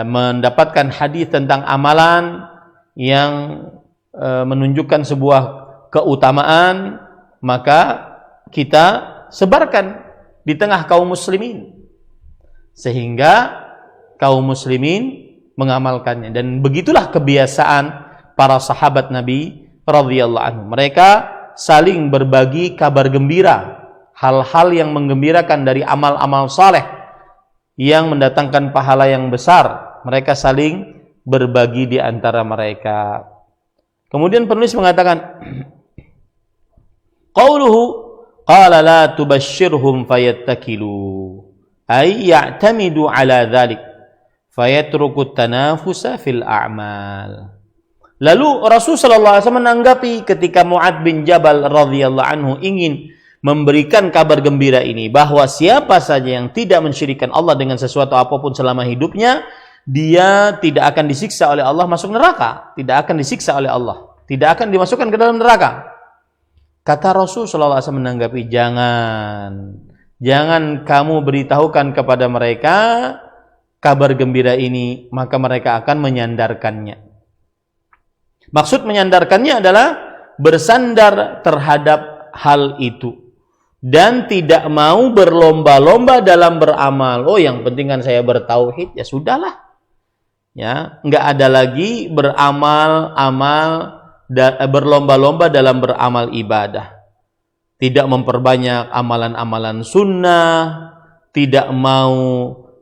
S1: mendapatkan hadis tentang amalan yang menunjukkan sebuah keutamaan, maka kita sebarkan di tengah kaum muslimin sehingga kaum muslimin mengamalkannya. Dan begitulah kebiasaan para sahabat Nabi radhiyallahu anhu. Mereka saling berbagi kabar gembira, hal-hal yang menggembirakan dari amal-amal saleh yang mendatangkan pahala yang besar. Mereka saling berbagi di antara mereka. Kemudian penulis mengatakan, qauluhu qala la tubashshirhum fayattakilu ay ya'tamidu ala dhalik fayatruku tanafusa fil a'mal. Lalu Rasul sallallahu alaihi wasallam menanggapi ketika Mu'adz bin Jabal radhiyallahu anhu ingin memberikan kabar gembira ini bahwa siapa saja yang tidak mensyirikkan Allah dengan sesuatu apapun selama hidupnya, dia tidak akan disiksa oleh Allah masuk neraka, tidak akan disiksa oleh Allah, tidak akan dimasukkan ke dalam neraka. Kata Rasul sallallahu alaihi wasallam menanggapi, jangan kamu beritahukan kepada mereka kabar gembira ini, maka mereka akan menyandarkannya. Maksud menyandarkannya adalah bersandar terhadap hal itu dan tidak mau berlomba-lomba dalam beramal. Oh, yang penting kan saya bertauhid, ya sudahlah. Ya, enggak ada lagi berlomba-lomba dalam beramal ibadah. Tidak memperbanyak amalan-amalan sunnah, tidak mau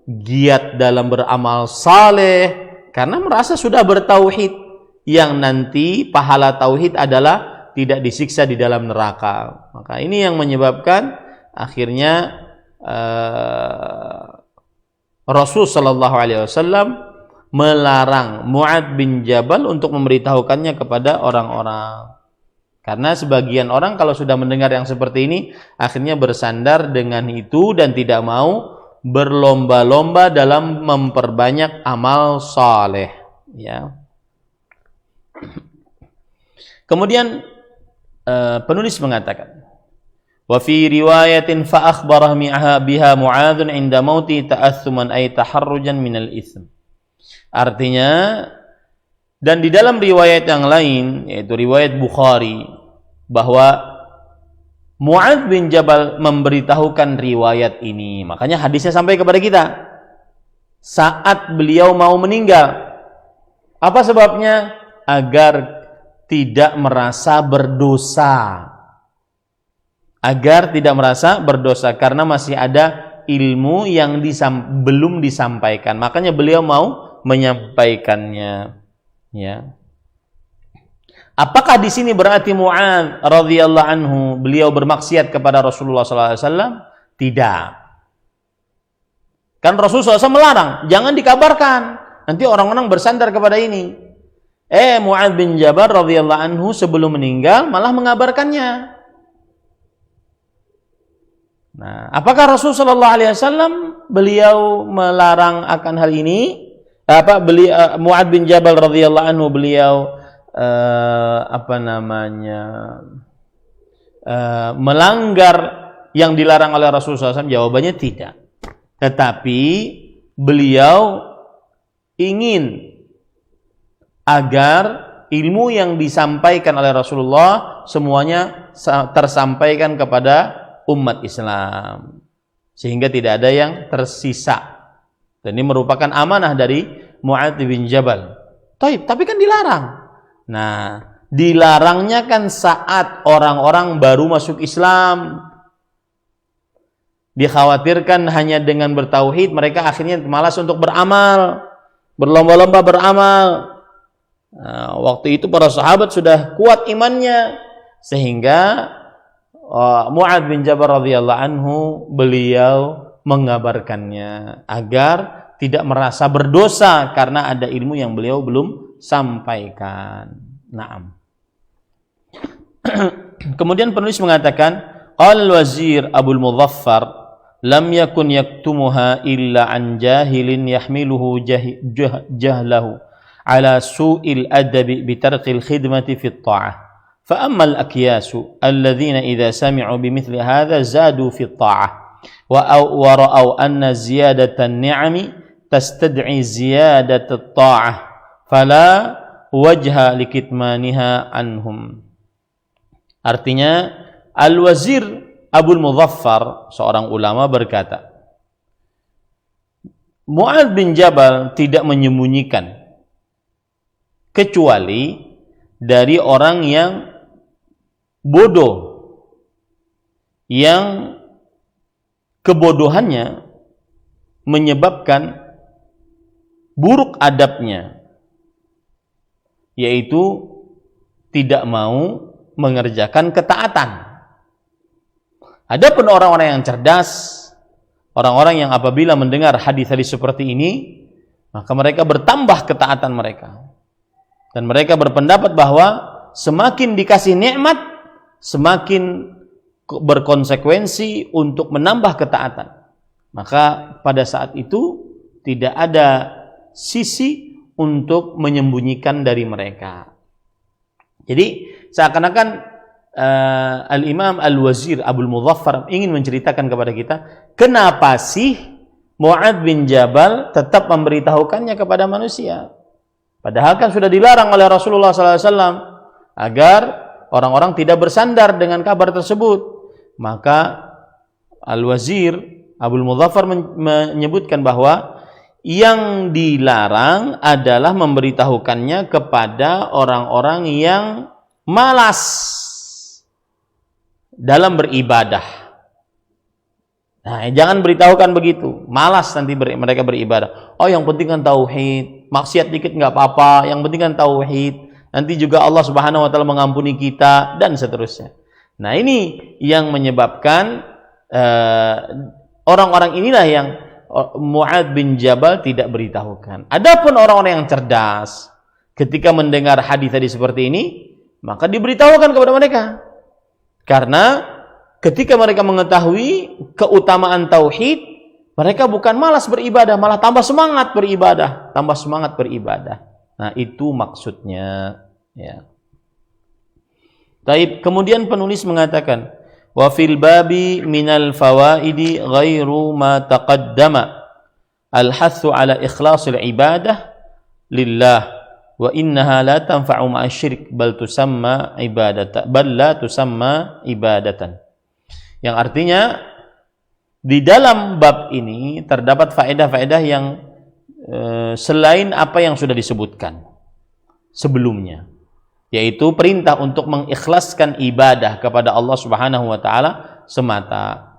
S1: giat dalam beramal saleh karena merasa sudah bertauhid, yang nanti pahala tauhid adalah tidak disiksa di dalam neraka. Maka ini yang menyebabkan akhirnya Rasul sallallahu alaihi wasallam melarang Mu'adz bin Jabal untuk memberitahukannya kepada orang-orang. Karena sebagian orang kalau sudah mendengar yang seperti ini akhirnya bersandar dengan itu dan tidak mau berlomba-lomba dalam memperbanyak amal saleh, ya. Kemudian penulis mengatakan, wa fi riwayatin fa akhbarah biha Mu'adz 'inda mauti ta'assuman ay taharrujan minal itsm. Artinya, dan di dalam riwayat yang lain yaitu riwayat Bukhari bahwa Mu'adz bin Jabal memberitahukan riwayat ini. Makanya hadisnya sampai kepada kita saat beliau mau meninggal. Apa sebabnya? Agar tidak merasa berdosa. Agar tidak merasa berdosa karena masih ada ilmu yang belum disampaikan. Makanya beliau mau menyampaikannya, ya. Apakah di sini berarti Mu'adz radhiyallahu anhu beliau bermaksiat kepada Rasulullah SAW? Tidak. Kan Rasulullah SAW melarang, jangan dikabarkan. Nanti orang-orang bersandar kepada ini. Mu'adz bin Jabal radhiyallahu anhu sebelum meninggal malah mengabarkannya. Nah, apakah Rasulullah SAW beliau melarang akan hal ini? Mu'adz bin Jabal radhiyallahu anhu beliau melanggar yang dilarang oleh Rasulullah SAW? Jawabannya tidak. Tetapi beliau ingin agar ilmu yang disampaikan oleh Rasulullah semuanya tersampaikan kepada umat Islam, sehingga tidak ada yang tersisa. Dan ini merupakan amanah dari Mu'adz bin Jabal. Tapi kan dilarang. Nah, dilarangnya kan saat orang-orang baru masuk Islam. Dikhawatirkan hanya dengan bertauhid mereka akhirnya malas untuk beramal, berlomba-lomba beramal. Nah, waktu itu para sahabat sudah kuat imannya, sehingga Mu'adz bin Jabal radhiyallahu anhu beliau mengabarkannya agar tidak merasa berdosa karena ada ilmu yang beliau belum sampaikan. Naam. Kemudian penulis mengatakan, Al-Wazir Abul Mudhaffar lam yakun yaktumuha illa an jahilin yahmiluhu jahlahu ala su'il adabi bitarqil khidmati fi at-ta'ah. فأما الأكياس الذين إذا سمعوا بمثل هذا زادوا في الطاعة ورأوا أن زيادة النعم تستدعي زيادة الطاعة فلا وجه لكتمانها عنهم. Artinya, Al-Wazir Abul Mudhaffar, seorang ulama, berkata, Mu'adz bin Jabal tidak menyembunyikan kecuali dari orang yang bodoh, yang kebodohannya menyebabkan buruk adabnya, yaitu tidak mau mengerjakan ketaatan. Adapun orang-orang yang cerdas, orang-orang yang apabila mendengar hadis-hadis seperti ini, maka mereka bertambah ketaatan mereka. Dan mereka berpendapat bahwa semakin dikasih nikmat, semakin berkonsekuensi untuk menambah ketaatan. Maka pada saat itu tidak ada sisi untuk menyembunyikan dari mereka. Jadi seakan-akan Al-Imam Al-Wazir Abul Mudhaffar ingin menceritakan kepada kita, kenapa sih Mu'adz bin Jabal tetap memberitahukannya kepada manusia? Padahal kan sudah dilarang oleh Rasulullah SAW agar orang-orang tidak bersandar dengan kabar tersebut. Maka Al-Wazir Abul Mudhaffar menyebutkan bahwa yang dilarang adalah memberitahukannya kepada orang-orang yang malas dalam beribadah. Nah, jangan beritahukan begitu. Malas nanti mereka beribadah. Oh, yang penting kan tauhid. Maksiat dikit nggak apa-apa. Yang penting kan tauhid. Nanti juga Allah Subhanahu wa taala mengampuni kita dan seterusnya. Nah, ini yang menyebabkan orang-orang inilah yang Mu'adz bin Jabal tidak beritahukan. Adapun orang-orang yang cerdas, ketika mendengar hadis tadi seperti ini, maka diberitahukan kepada mereka. Karena ketika mereka mengetahui keutamaan tauhid, mereka bukan malas beribadah, malah tambah semangat beribadah, Nah, itu maksudnya, ya. Taib. Kemudian penulis mengatakan, wa fil babi minal fawaidi ghairu ma taqaddama al-hathu ala ikhlasil ibadah lillah wa innaha la tanfa'u ma'a syirik bal tusamma ibadatan. Yang artinya di dalam bab ini terdapat faedah-faedah yang selain apa yang sudah disebutkan sebelumnya, yaitu perintah untuk mengikhlaskan ibadah kepada Allah Subhanahu wa taala semata.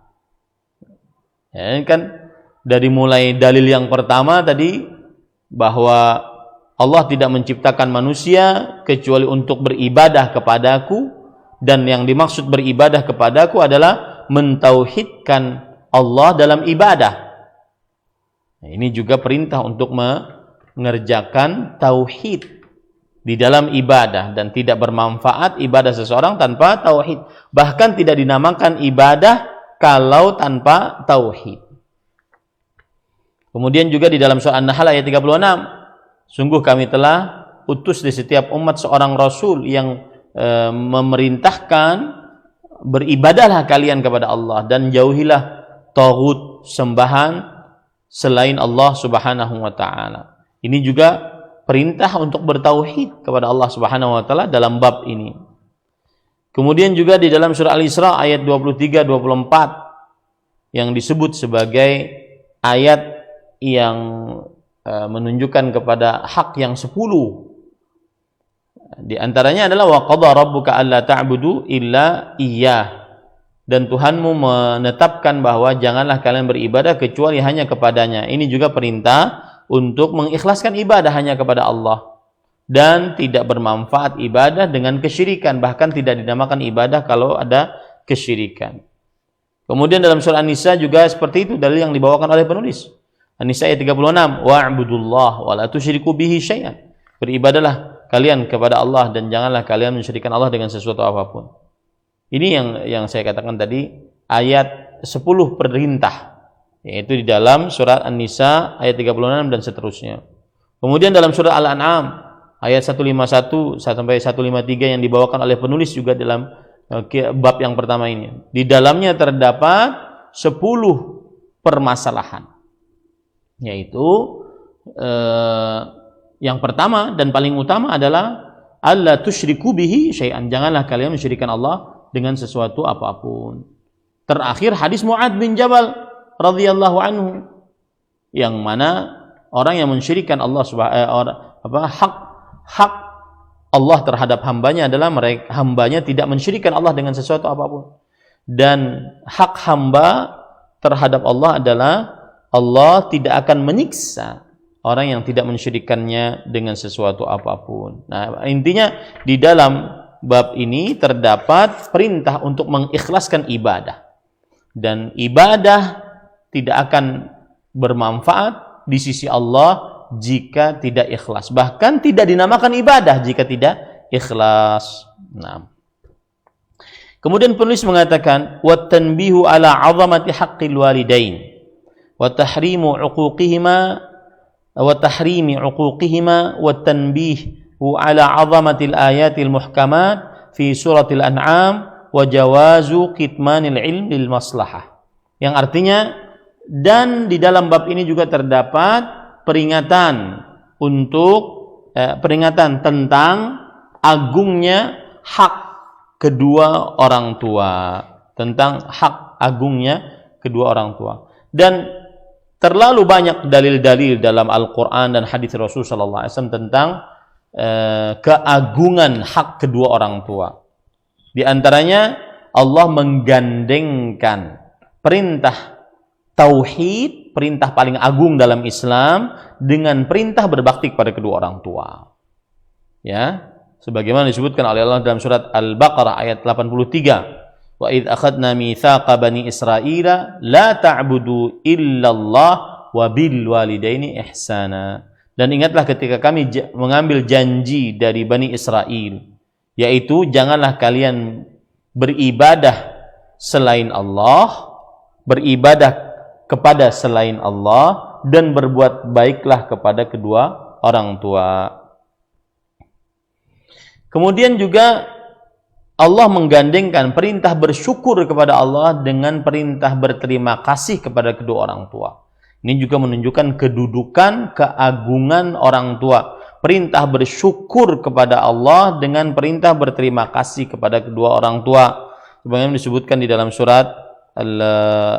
S1: Ya, ini kan dari mulai dalil yang pertama tadi bahwa Allah tidak menciptakan manusia kecuali untuk beribadah kepadaku, dan yang dimaksud beribadah kepadaku adalah mentauhidkan Allah dalam ibadah. Nah, ini juga perintah untuk mengerjakan tauhid di dalam ibadah, dan tidak bermanfaat ibadah seseorang tanpa tauhid. Bahkan tidak dinamakan ibadah kalau tanpa tauhid. Kemudian juga di dalam surah An-Nahl ayat 36, sungguh kami telah utus di setiap umat seorang rasul yang memerintahkan beribadahlah kalian kepada Allah dan jauhilah taghut, sembahan selain Allah Subhanahu wa taala. Ini juga perintah untuk bertauhid kepada Allah Subhanahu wa taala dalam bab ini. Kemudian juga di dalam surah Al-Isra ayat 23 24 yang disebut sebagai ayat yang menunjukkan kepada hak yang 10. Di antaranya adalah wa qadha rabbuka alla ta'budu illa iyyah. Dan Tuhanmu menetapkan bahwa janganlah kalian beribadah kecuali hanya kepadanya. Ini juga perintah untuk mengikhlaskan ibadah hanya kepada Allah dan tidak bermanfaat ibadah dengan kesyirikan, bahkan tidak dinamakan ibadah kalau ada kesyirikan. Kemudian dalam surah An-Nisa juga seperti itu, dalil yang dibawakan oleh penulis. An-Nisa ayat 36, wa'budullah wa la tusyriku bihi syai'an. Beribadahlah kalian kepada Allah dan janganlah kalian mensyirikkan Allah dengan sesuatu apapun. Ini yang saya katakan tadi, ayat 10 perintah, yaitu di dalam surat An-Nisa ayat 36 dan seterusnya. Kemudian dalam surah Al-An'am ayat 151 sampai 153 yang dibawakan oleh penulis juga dalam bab yang pertama ini. Di dalamnya terdapat 10 permasalahan. Yaitu yang pertama dan paling utama adalah alla tusyriku bihi syai'an, janganlah kalian mensyirikkan Allah dengan sesuatu apapun. Terakhir hadis Mu'adz bin Jabal radhiyallahu anhu, yang mana orang yang mensyirikkan Allah hak Allah terhadap hambanya adalah hambanya tidak mensyirikkan Allah dengan sesuatu apapun, dan hak hamba terhadap Allah adalah Allah tidak akan menyiksa orang yang tidak mensyirikannya dengan sesuatu apapun. Nah, intinya di dalam bab ini terdapat perintah untuk mengikhlaskan ibadah. Dan ibadah tidak akan bermanfaat di sisi Allah jika tidak ikhlas. Bahkan tidak dinamakan ibadah jika tidak ikhlas. Nah. Kemudian penulis mengatakan, wa tanbihu ala 'azamati haqqil walidain wa tahrimu 'uquqihima wa tahrimi 'uquqihima wa tanbihu ala 'azamatil ayatil muhkamat fi suratil an'am wa jawazu kitmanil ilm lil maslahah. Yang artinya, dan di dalam bab ini juga terdapat peringatan tentang agungnya hak kedua orang tua, tentang hak agungnya kedua orang tua. Dan terlalu banyak dalil-dalil dalam Al-Quran dan hadis Rasul sallallahu alaihi wasallam tentang keagungan hak kedua orang tua. Di antaranya Allah menggandengkan perintah tauhid, perintah paling agung dalam Islam, dengan perintah berbakti kepada kedua orang tua. Ya, sebagaimana disebutkan oleh Allah dalam surat Al-Baqarah ayat 83. Wa idz akhadna mitsaqa bani Israila la ta'budu illallah wa bil walidaini ihsana. Dan ingatlah ketika kami mengambil janji dari Bani Israel, yaitu janganlah kalian beribadah selain Allah, beribadah kepada selain Allah, dan berbuat baiklah kepada kedua orang tua. Kemudian juga Allah menggandengkan perintah bersyukur kepada Allah dengan perintah berterima kasih kepada kedua orang tua. Ini juga menunjukkan kedudukan, keagungan orang tua. Perintah bersyukur kepada Allah dengan perintah berterima kasih kepada kedua orang tua. Sebagaimana disebutkan di dalam surat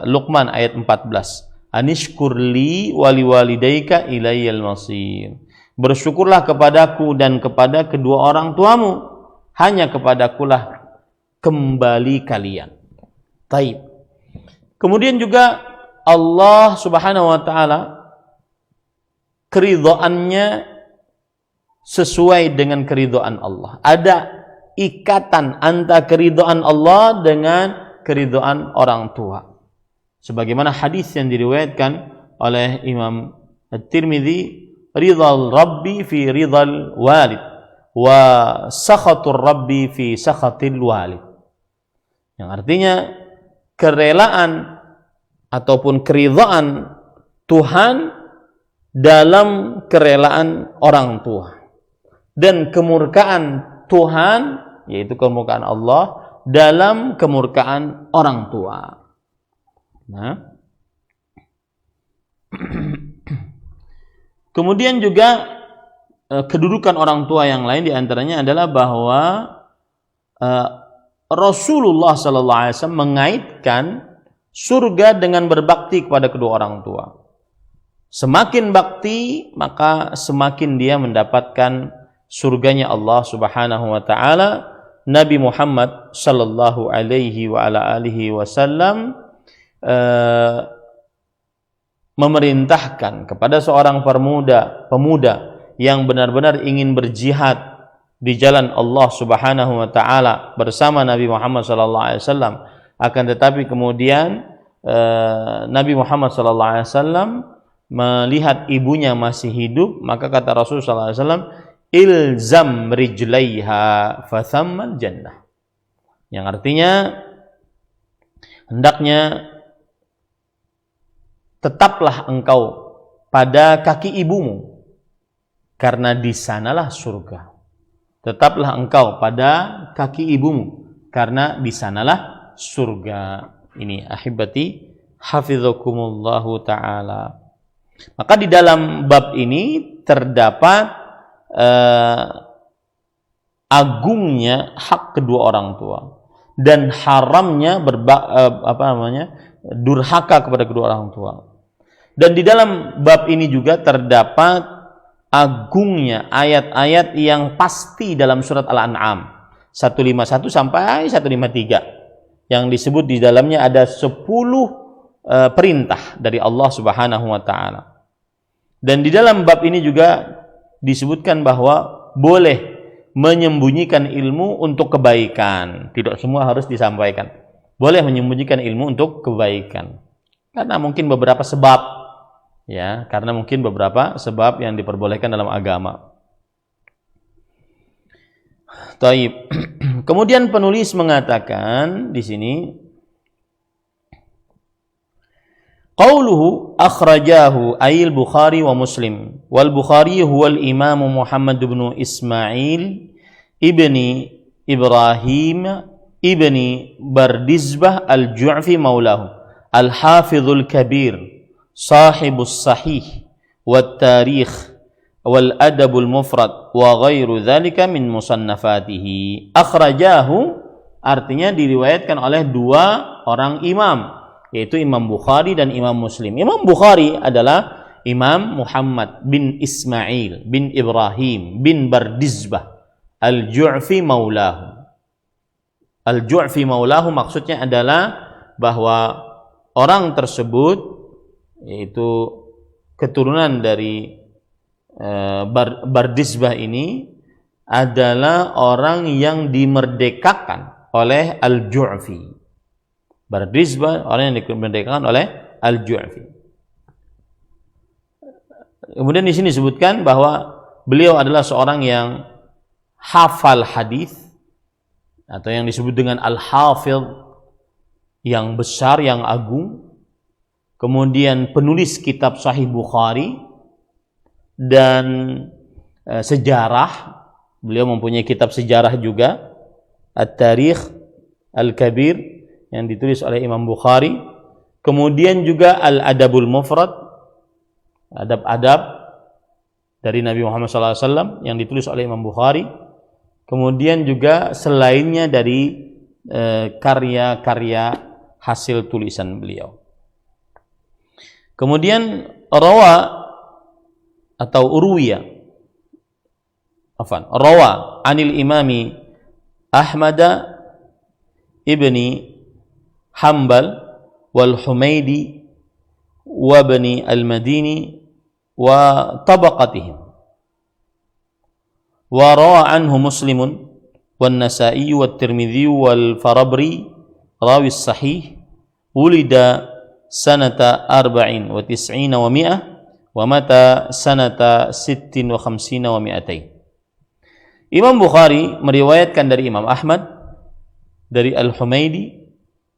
S1: Luqman ayat 14. Anishkurli wali walidayka ilayyal masir. Bersyukurlah kepadaku dan kepada kedua orang tuamu. Hanya kepadakulah kembali kalian. Taib. Kemudian juga Allah Subhanahu wa taala keridhaannya sesuai dengan keridhaan Allah. Ada ikatan antara keridhaan Allah dengan keridhaan orang tua. Sebagaimana hadis yang diriwayatkan oleh Imam At-Tirmidzi, ridhal rabbi fi ridhal walid wa sakhatur rabbi fi sakhatil walid. Yang artinya kerelaan ataupun keridhaan Tuhan dalam kerelaan orang tua, dan kemurkaan Tuhan, yaitu kemurkaan Allah, dalam kemurkaan orang tua. Nah, kemudian juga kedudukan orang tua yang lain diantaranya adalah bahwa Rasulullah SAW mengaitkan surga dengan berbakti kepada kedua orang tua. Semakin bakti, maka semakin dia mendapatkan surganya Allah Subhanahu wa taala. Nabi Muhammad sallallahu alaihi wa ala alihi wasallam memerintahkan kepada seorang pemuda yang benar-benar ingin berjihad di jalan Allah Subhanahu wa taala bersama Nabi Muhammad sallallahu alaihi wasallam, akan tetapi kemudian Nabi Muhammad sallallahu alaihi wasallam melihat ibunya masih hidup, maka kata Rasulullah SAW, ilzam rijlaiha fathammal jannah. Yang artinya hendaknya tetaplah engkau pada kaki ibumu, karena di sanalah surga. Tetaplah engkau pada kaki ibumu, karena di sanalah surga. Ini ahibati hafizakumullahu ta'ala. Maka di dalam bab ini terdapat agungnya hak kedua orang tua dan haramnya durhaka kepada kedua orang tua. Dan di dalam bab ini juga terdapat agungnya ayat-ayat yang pasti dalam surat Al-An'am 151 sampai 153 yang disebut di dalamnya ada 10 perintah dari Allah Subhanahu wa taala. Dan di dalam bab ini juga disebutkan bahwa boleh menyembunyikan ilmu untuk kebaikan. Tidak semua harus disampaikan. Boleh menyembunyikan ilmu untuk kebaikan. Karena mungkin beberapa sebab, ya, karena mungkin beberapa sebab yang diperbolehkan dalam agama. Taib. Kemudian penulis mengatakan di sini, qauluhu akhrajahu ayil Bukhari wa Muslim wal Bukhari huwal Imam Muhammad bin Ismail ibni Ibrahim ibni Bardizbah al-Ju'fi maulahu al-Hafidhul Kabir sahibus Sahih wat Tarikh wal Adabul Mufrad wa ghairu dzalika min musannafatihi. Akhrajahu artinya diriwayatkan oleh dua orang imam, yaitu Imam Bukhari dan Imam Muslim. Imam Bukhari adalah Imam Muhammad bin Ismail bin Ibrahim bin Bardizbah al-Ju'fi maulahu. Al-Ju'fi maulahu maksudnya adalah bahwa orang tersebut, yaitu keturunan dari Bardizbah ini, adalah orang yang dimerdekakan oleh Al-Ju'fi. Bardizbah orang yang dimerdekakan oleh Al-Ju'fi. Kemudian di sini disebutkan bahwa beliau adalah seorang yang hafal hadis atau yang disebut dengan al-hafidh, yang besar, yang agung. Kemudian penulis kitab Sahih Bukhari dan sejarah. Beliau mempunyai kitab sejarah juga, At-Tarikh Al-Kabir yang ditulis oleh Imam Bukhari. Kemudian juga Al-Adabul Mufrad, adab-adab dari Nabi Muhammad SAW yang ditulis oleh Imam Bukhari. Kemudian juga selainnya dari karya-karya hasil tulisan beliau. Kemudian rawa atau urwiya, rawa anil imami Ahmad ibni Hanbal wal Humaidi wa bani al-Madini wa tabaqatihim. wa rawa anhu Muslimun wan Nasa'i wat Tirmidzi wal Farabri rawi sahih wulida sanata 94 wa 100 wa mata sanata 56 wa 200. Imam Bukhari meriwayatkan dari Imam Ahmad, dari Al-Humaidi,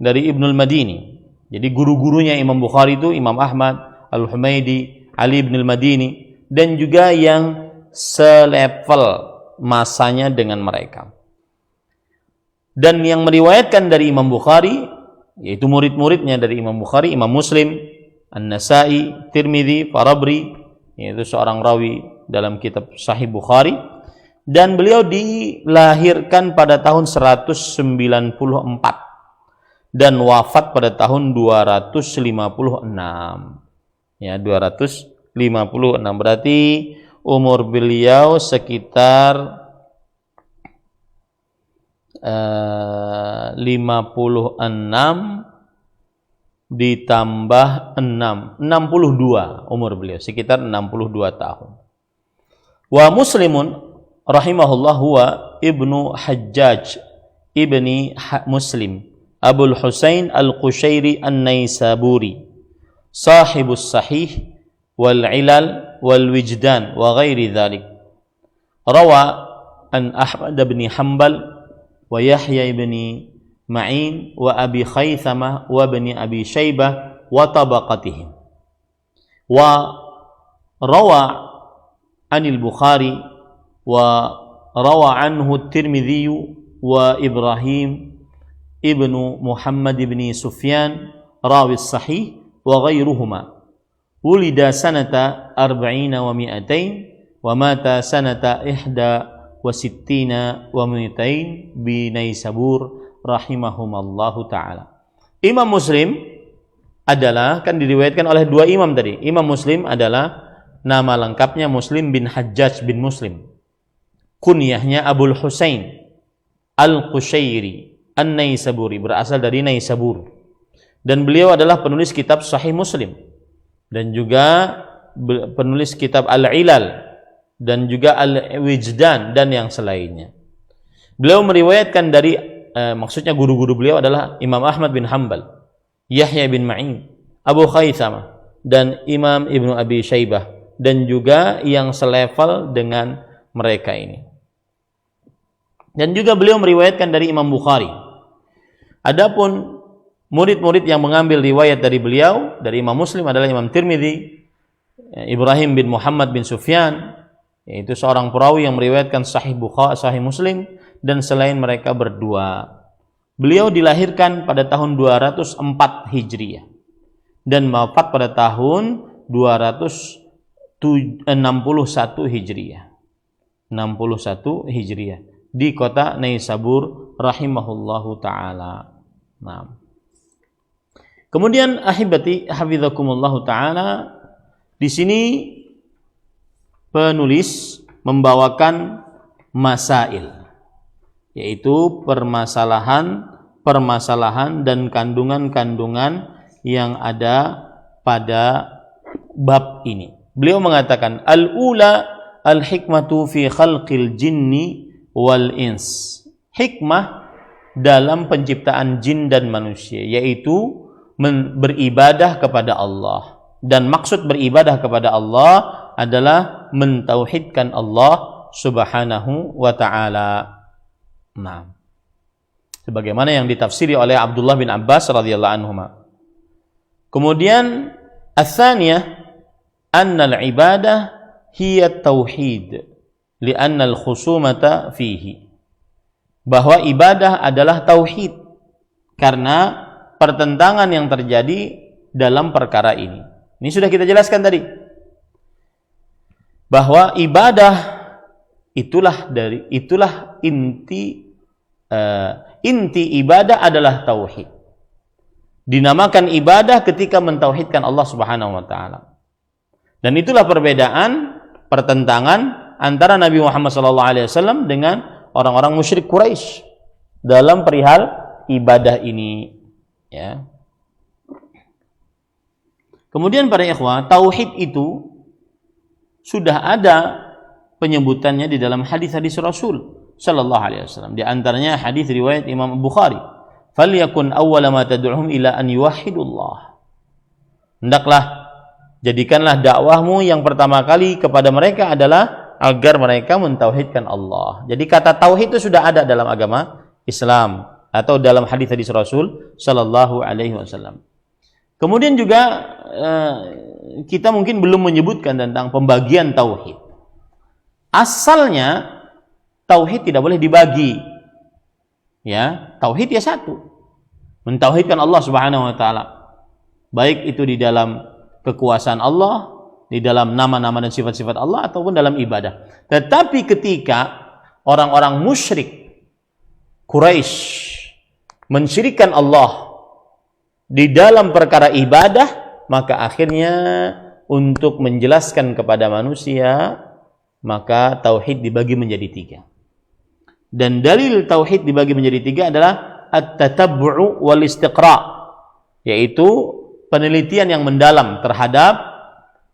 S1: dari Ibnul Madini. Jadi guru-gurunya Imam Bukhari itu Imam Ahmad, Al-Humaidi, Ali ibn al-Madini, dan juga yang selevel masanya dengan mereka. Dan yang meriwayatkan dari Imam Bukhari, yaitu murid-muridnya dari Imam Bukhari, Imam Muslim, An-Nasa'i, Tirmidzi, Farabri, yaitu seorang rawi dalam kitab Sahih Bukhari, dan beliau dilahirkan pada tahun 194 dan wafat pada tahun 256. Ya, 256 berarti umur beliau sekitar 56 ditambah 6, 62 umur beliau, sekitar 62 tahun. Wa Muslimun rahimahullah huwa Ibnu Hajjaj ibni Muslim Abul Husain Al-Qushairi An-Naisaburi sahibus sahih wal ilal wal wijdan wa ghairi dhalik. Rawa an Ahmad bin Hanbal wa Yahya ibn Ma'in wa Abi Khaythamah wa ibn Abi Shaybah wa tabaqatihim. Wa rawa anil Bukhari wa rawa anhu Tirmidzi wa Ibrahim ibnu Muhammad ibn Sufyan rawi sahih wa ghairuhuma. Wulida sanata 40 wa 200 wa mata sanata 61 wa 200 bi Naisabur rahimahumallahu taala. Imam Muslim adalah, kan diriwayatkan oleh dua imam tadi. Imam Muslim adalah nama lengkapnya Muslim bin Hajjaj bin Muslim. Kunyahnya Abul Husain Al-Qushairi An-Naisaburi, berasal dari Naisabur. Dan beliau adalah penulis kitab Sahih Muslim dan juga penulis kitab Al-Ilal dan juga Al-Wijdan dan yang selainnya. Beliau meriwayatkan dari maksudnya guru-guru beliau adalah Imam Ahmad bin Hanbal, Yahya bin Ma'in, Abu Khaythamah, dan Imam Ibnu Abi Shaybah, dan juga yang selevel dengan mereka ini. Dan juga beliau meriwayatkan dari Imam Bukhari. Adapun murid-murid yang mengambil riwayat dari beliau, dari Imam Muslim adalah Imam Tirmidzi, Ibrahim bin Muhammad bin Sufyan, yaitu seorang perawi yang meriwayatkan Sahih Bukhari, Sahih Muslim, dan selain mereka berdua. Beliau dilahirkan pada tahun 204 Hijriah dan wafat pada tahun 261 Hijriah. 61 Hijriah di kota Naisabur rahimahullahu taala. Nah. Kemudian ahibati hafizakumullahu taala, di sini penulis membawakan masail, yaitu permasalahan dan kandungan-kandungan yang ada pada bab ini. Beliau mengatakan al-ula al-hikmatu fi khalqil jinni wal ins. Hikmah dalam penciptaan jin dan manusia, yaitu beribadah kepada Allah. Dan maksud beribadah kepada Allah adalah mentauhidkan Allah Subhanahu wa ta'ala. Nah, sebagaimana yang ditafsiri oleh Abdullah bin Abbas radhiyallahu anhuma. Kemudian ats-tsaniyah anna al-ibadah hiya tauhid li'anna al-khusumata fihi. Bahwa ibadah adalah tauhid karena pertentangan yang terjadi dalam perkara ini. Ini sudah kita jelaskan tadi. Bahwa ibadah itulah inti ibadah adalah tauhid. Dinamakan ibadah ketika mentauhidkan Allah Subhanahu wa taala. Dan itulah perbedaan, pertentangan antara Nabi Muhammad SAW dengan orang-orang musyrik Quraisy dalam perihal ibadah ini, ya. Kemudian para ikhwah, tauhid itu sudah ada penyebutannya di dalam hadis-hadis Rasul sallallahu alaihi wasallam. Di antaranya hadis riwayat Imam Bukhari, "Falyakun awwala ma tad'uhum ila an yuwahhidullah." Hendaklah jadikanlah dakwahmu yang pertama kali kepada mereka adalah agar mereka mentauhidkan Allah. Jadi kata tauhid itu sudah ada dalam agama Islam atau dalam hadis-hadis Rasul sallallahu alaihi wasallam. Kemudian juga kita mungkin belum menyebutkan tentang pembagian tauhid. Asalnya tauhid tidak boleh dibagi. Ya, tauhid ya satu. Mentauhidkan Allah Subhanahu wa taala. Baik itu di dalam kekuasaan Allah, di dalam nama-nama dan sifat-sifat Allah ataupun dalam ibadah. Tetapi ketika orang-orang musyrik Quraisy mensyirikkan Allah di dalam perkara ibadah, maka akhirnya untuk menjelaskan kepada manusia, maka tauhid dibagi menjadi tiga. Dan dalil tauhid dibagi menjadi tiga adalah at-tatabbu'u wal istiqra', yaitu penelitian yang mendalam terhadap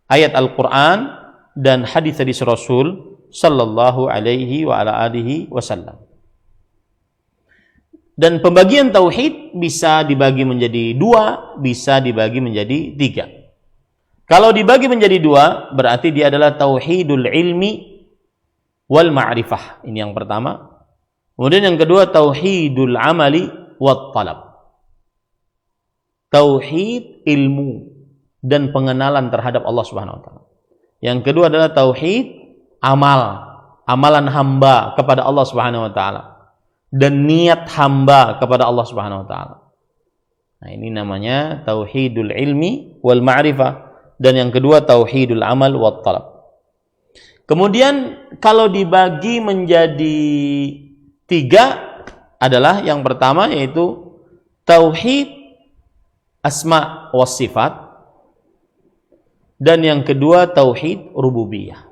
S1: ayat Al-Quran dan hadis-hadis Rasul sallallahu alaihi wa ala alihi wasallam. Dan pembagian tauhid bisa dibagi menjadi dua, bisa dibagi menjadi tiga. Kalau dibagi menjadi dua, berarti dia adalah tauhidul ilmi wal ma'rifah. Ini yang pertama. Kemudian yang kedua, tauhidul amali wat talab. Tauhid ilmu dan pengenalan terhadap Allah Subhanahu wa taala. Yang kedua adalah tauhid amal, amalan hamba kepada Allah Subhanahu wa taala dan niat hamba kepada Allah Subhanahu wa taala. Nah, ini namanya tauhidul ilmi wal ma'rifah, dan yang kedua tauhidul amal wat talab. Kemudian kalau dibagi menjadi tiga adalah yang pertama yaitu tauhid asma was sifat, dan yang kedua tauhid rububiyah,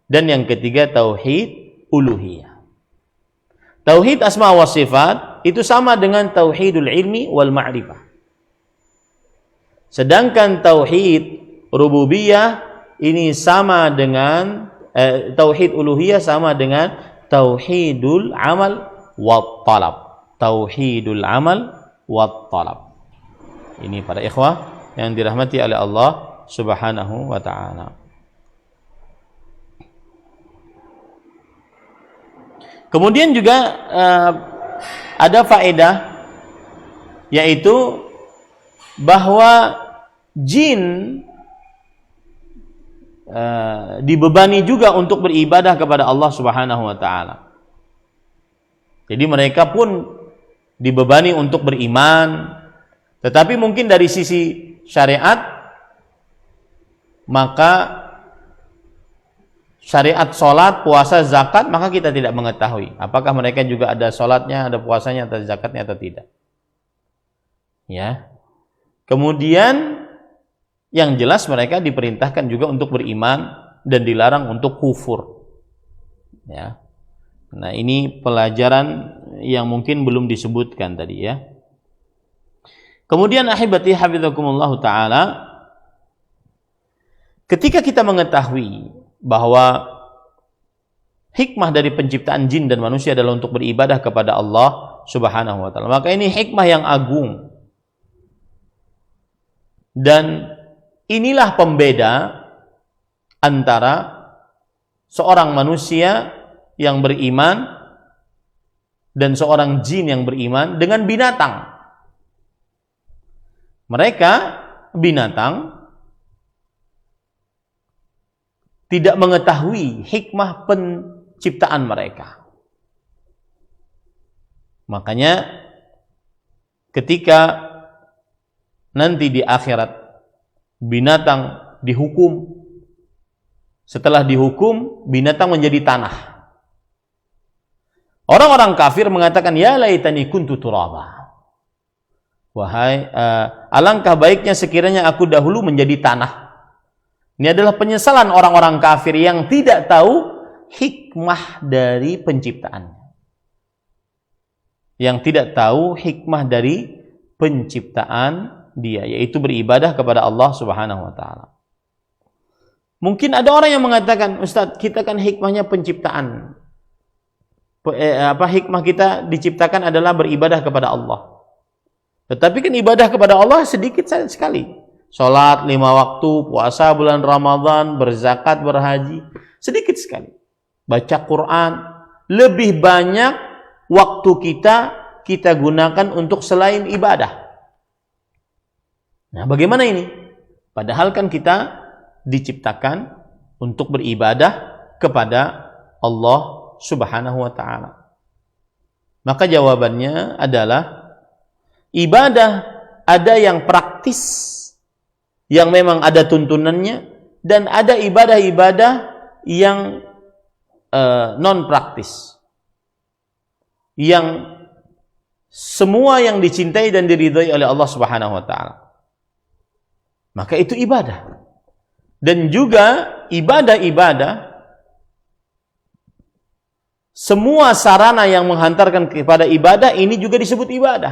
S1: dan yang ketiga tauhid uluhiyah. Tauhid asma wa sifat itu sama dengan tauhidul ilmi wal ma'rifah. Sedangkan tauhid rububiyah ini sama dengan tauhid uluhiyah sama dengan tauhidul amal wat talab. Tauhidul amal wat talab. Ini para ikhwah yang dirahmati oleh Allah Subhanahu wa taala. Kemudian juga ada faedah, yaitu bahwa jin dibebani juga untuk beribadah kepada Allah Subhanahu wa taala. Jadi mereka pun dibebani untuk beriman, tetapi mungkin dari sisi syariat, maka syariat sholat, puasa, zakat, maka kita tidak mengetahui apakah mereka juga ada sholatnya, ada puasanya, atau zakatnya atau tidak. Ya. Kemudian yang jelas mereka diperintahkan juga untuk beriman dan dilarang untuk kufur. Ya. Nah, ini pelajaran yang mungkin belum disebutkan tadi ya. Kemudian ahibati hafizakumullah taala, ketika kita mengetahui bahwa hikmah dari penciptaan jin dan manusia adalah untuk beribadah kepada Allah Subhanahu wa taala, maka ini hikmah yang agung. Dan inilah pembeda antara seorang manusia yang beriman dan seorang jin yang beriman dengan binatang. Mereka binatang tidak mengetahui hikmah penciptaan mereka. Makanya ketika nanti di akhirat binatang dihukum, setelah dihukum binatang menjadi tanah. Orang-orang kafir mengatakan, ya laitani kuntu turaba. Wahai, alangkah baiknya sekiranya aku dahulu menjadi tanah. Ini adalah penyesalan orang-orang kafir yang tidak tahu hikmah dari penciptaannya. Yang tidak tahu hikmah dari penciptaan dia, yaitu beribadah kepada Allah Subhanahu wa taala. Mungkin ada orang yang mengatakan, Ustadz, kita kan hikmahnya penciptaan. Hikmah kita diciptakan adalah beribadah kepada Allah. Tetapi kan ibadah kepada Allah sedikit sekali. Salat 5 waktu, puasa bulan Ramadan, berzakat, berhaji, sedikit sekali. Baca Quran, lebih banyak waktu kita gunakan untuk selain ibadah. Nah, bagaimana ini? Padahal kan kita diciptakan untuk beribadah kepada Allah Subhanahu wa ta'ala. Maka jawabannya adalah ibadah ada yang praktis, yang memang ada tuntunannya, dan ada ibadah-ibadah yang non praktis, yang semua yang dicintai dan diridhai oleh Allah Subhanahu wa ta'ala. Maka itu ibadah. Dan juga ibadah-ibadah, semua sarana yang menghantarkan kepada ibadah ini juga disebut ibadah.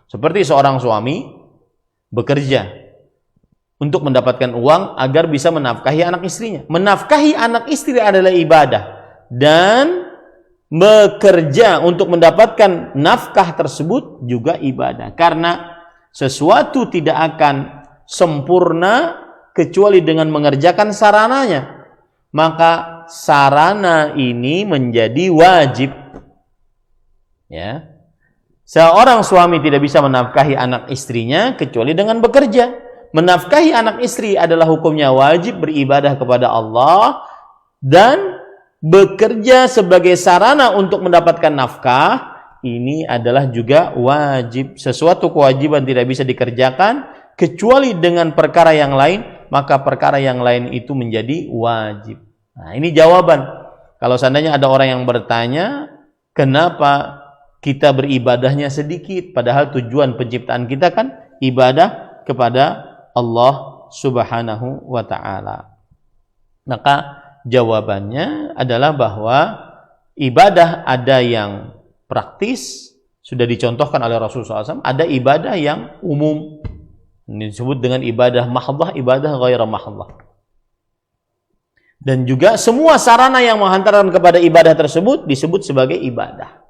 S1: Seperti seorang suami bekerja untuk mendapatkan uang agar bisa menafkahi anak istrinya. Menafkahi anak istri adalah ibadah. Dan bekerja untuk mendapatkan nafkah tersebut juga ibadah. Karena sesuatu tidak akan sempurna kecuali dengan mengerjakan sarananya. Maka sarana ini menjadi wajib. Ya. Seorang suami tidak bisa menafkahi anak istrinya kecuali dengan bekerja. Menafkahi anak istri adalah hukumnya wajib, beribadah kepada Allah, dan bekerja sebagai sarana untuk mendapatkan nafkah ini adalah juga wajib. Sesuatu kewajiban tidak bisa dikerjakan kecuali dengan perkara yang lain, maka perkara yang lain itu menjadi wajib. Nah, ini jawaban. Kalau seandainya ada orang yang bertanya, kenapa kita beribadahnya sedikit, padahal tujuan penciptaan kita kan ibadah kepada Allah Subhanahu wa ta'ala. Maka jawabannya adalah bahwa ibadah ada yang praktis, sudah dicontohkan oleh Rasulullah SAW, ada ibadah yang umum. Ini disebut dengan ibadah mahdhah, ibadah ghairah mahdhah. Dan juga semua sarana yang menghantarkan kepada ibadah tersebut disebut sebagai ibadah.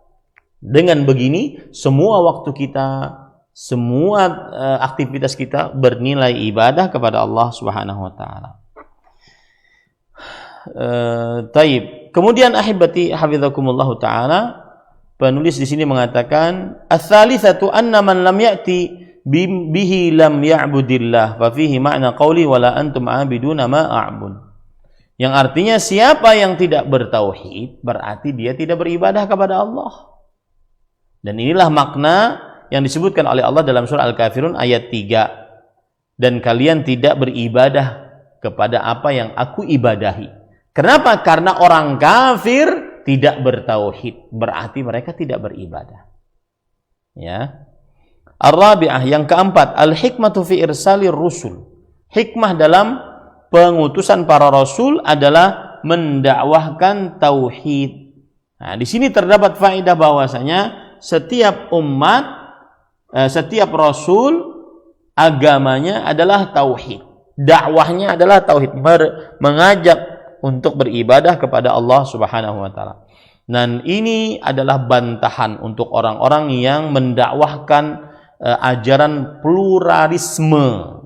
S1: Dengan begini, semua waktu kita, semua aktivitas kita bernilai ibadah kepada Allah Subhanahu wa ta'ala. Taib. Kemudian ahibati hafizakumullah ta'ala, penulis di sini mengatakan, "Ats-tsalitsatu anna man lam ya'ti bihi lam ya'budillah, fa fihi ma'na qauli wala antum 'abiduna ma a'bud." Yang artinya siapa yang tidak bertauhid berarti dia tidak beribadah kepada Allah. Dan inilah makna yang disebutkan oleh Allah dalam surah Al-Kafirun ayat 3. Dan kalian tidak beribadah kepada apa yang aku ibadahi. Kenapa? Karena orang kafir tidak bertauhid, berarti mereka tidak beribadah. Ya. Ar-rabi'ah, yang keempat, al-hikmatu fi irsalir rusul. Hikmah dalam pengutusan para rasul adalah mendakwahkan tauhid. Nah, di sini terdapat faedah bahwasanya setiap umat, setiap rasul agamanya adalah tauhid. Dakwahnya adalah tauhid, mengajak untuk beribadah kepada Allah Subhanahu wa taala. Dan ini adalah bantahan untuk orang-orang yang mendakwahkan ajaran pluralisme.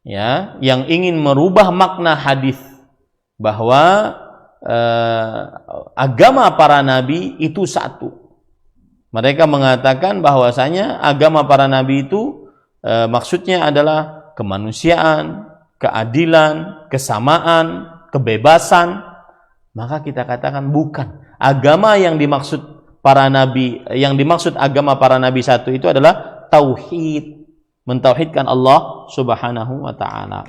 S1: Ya, yang ingin merubah makna hadis bahwa agama para nabi itu satu. Mereka mengatakan bahwasanya agama para nabi itu maksudnya adalah kemanusiaan, keadilan, kesamaan, kebebasan. Maka kita katakan bukan. Agama yang dimaksud para nabi, yang dimaksud agama para nabi satu itu adalah tauhid, mentauhidkan Allah Subhanahu wa ta'ala.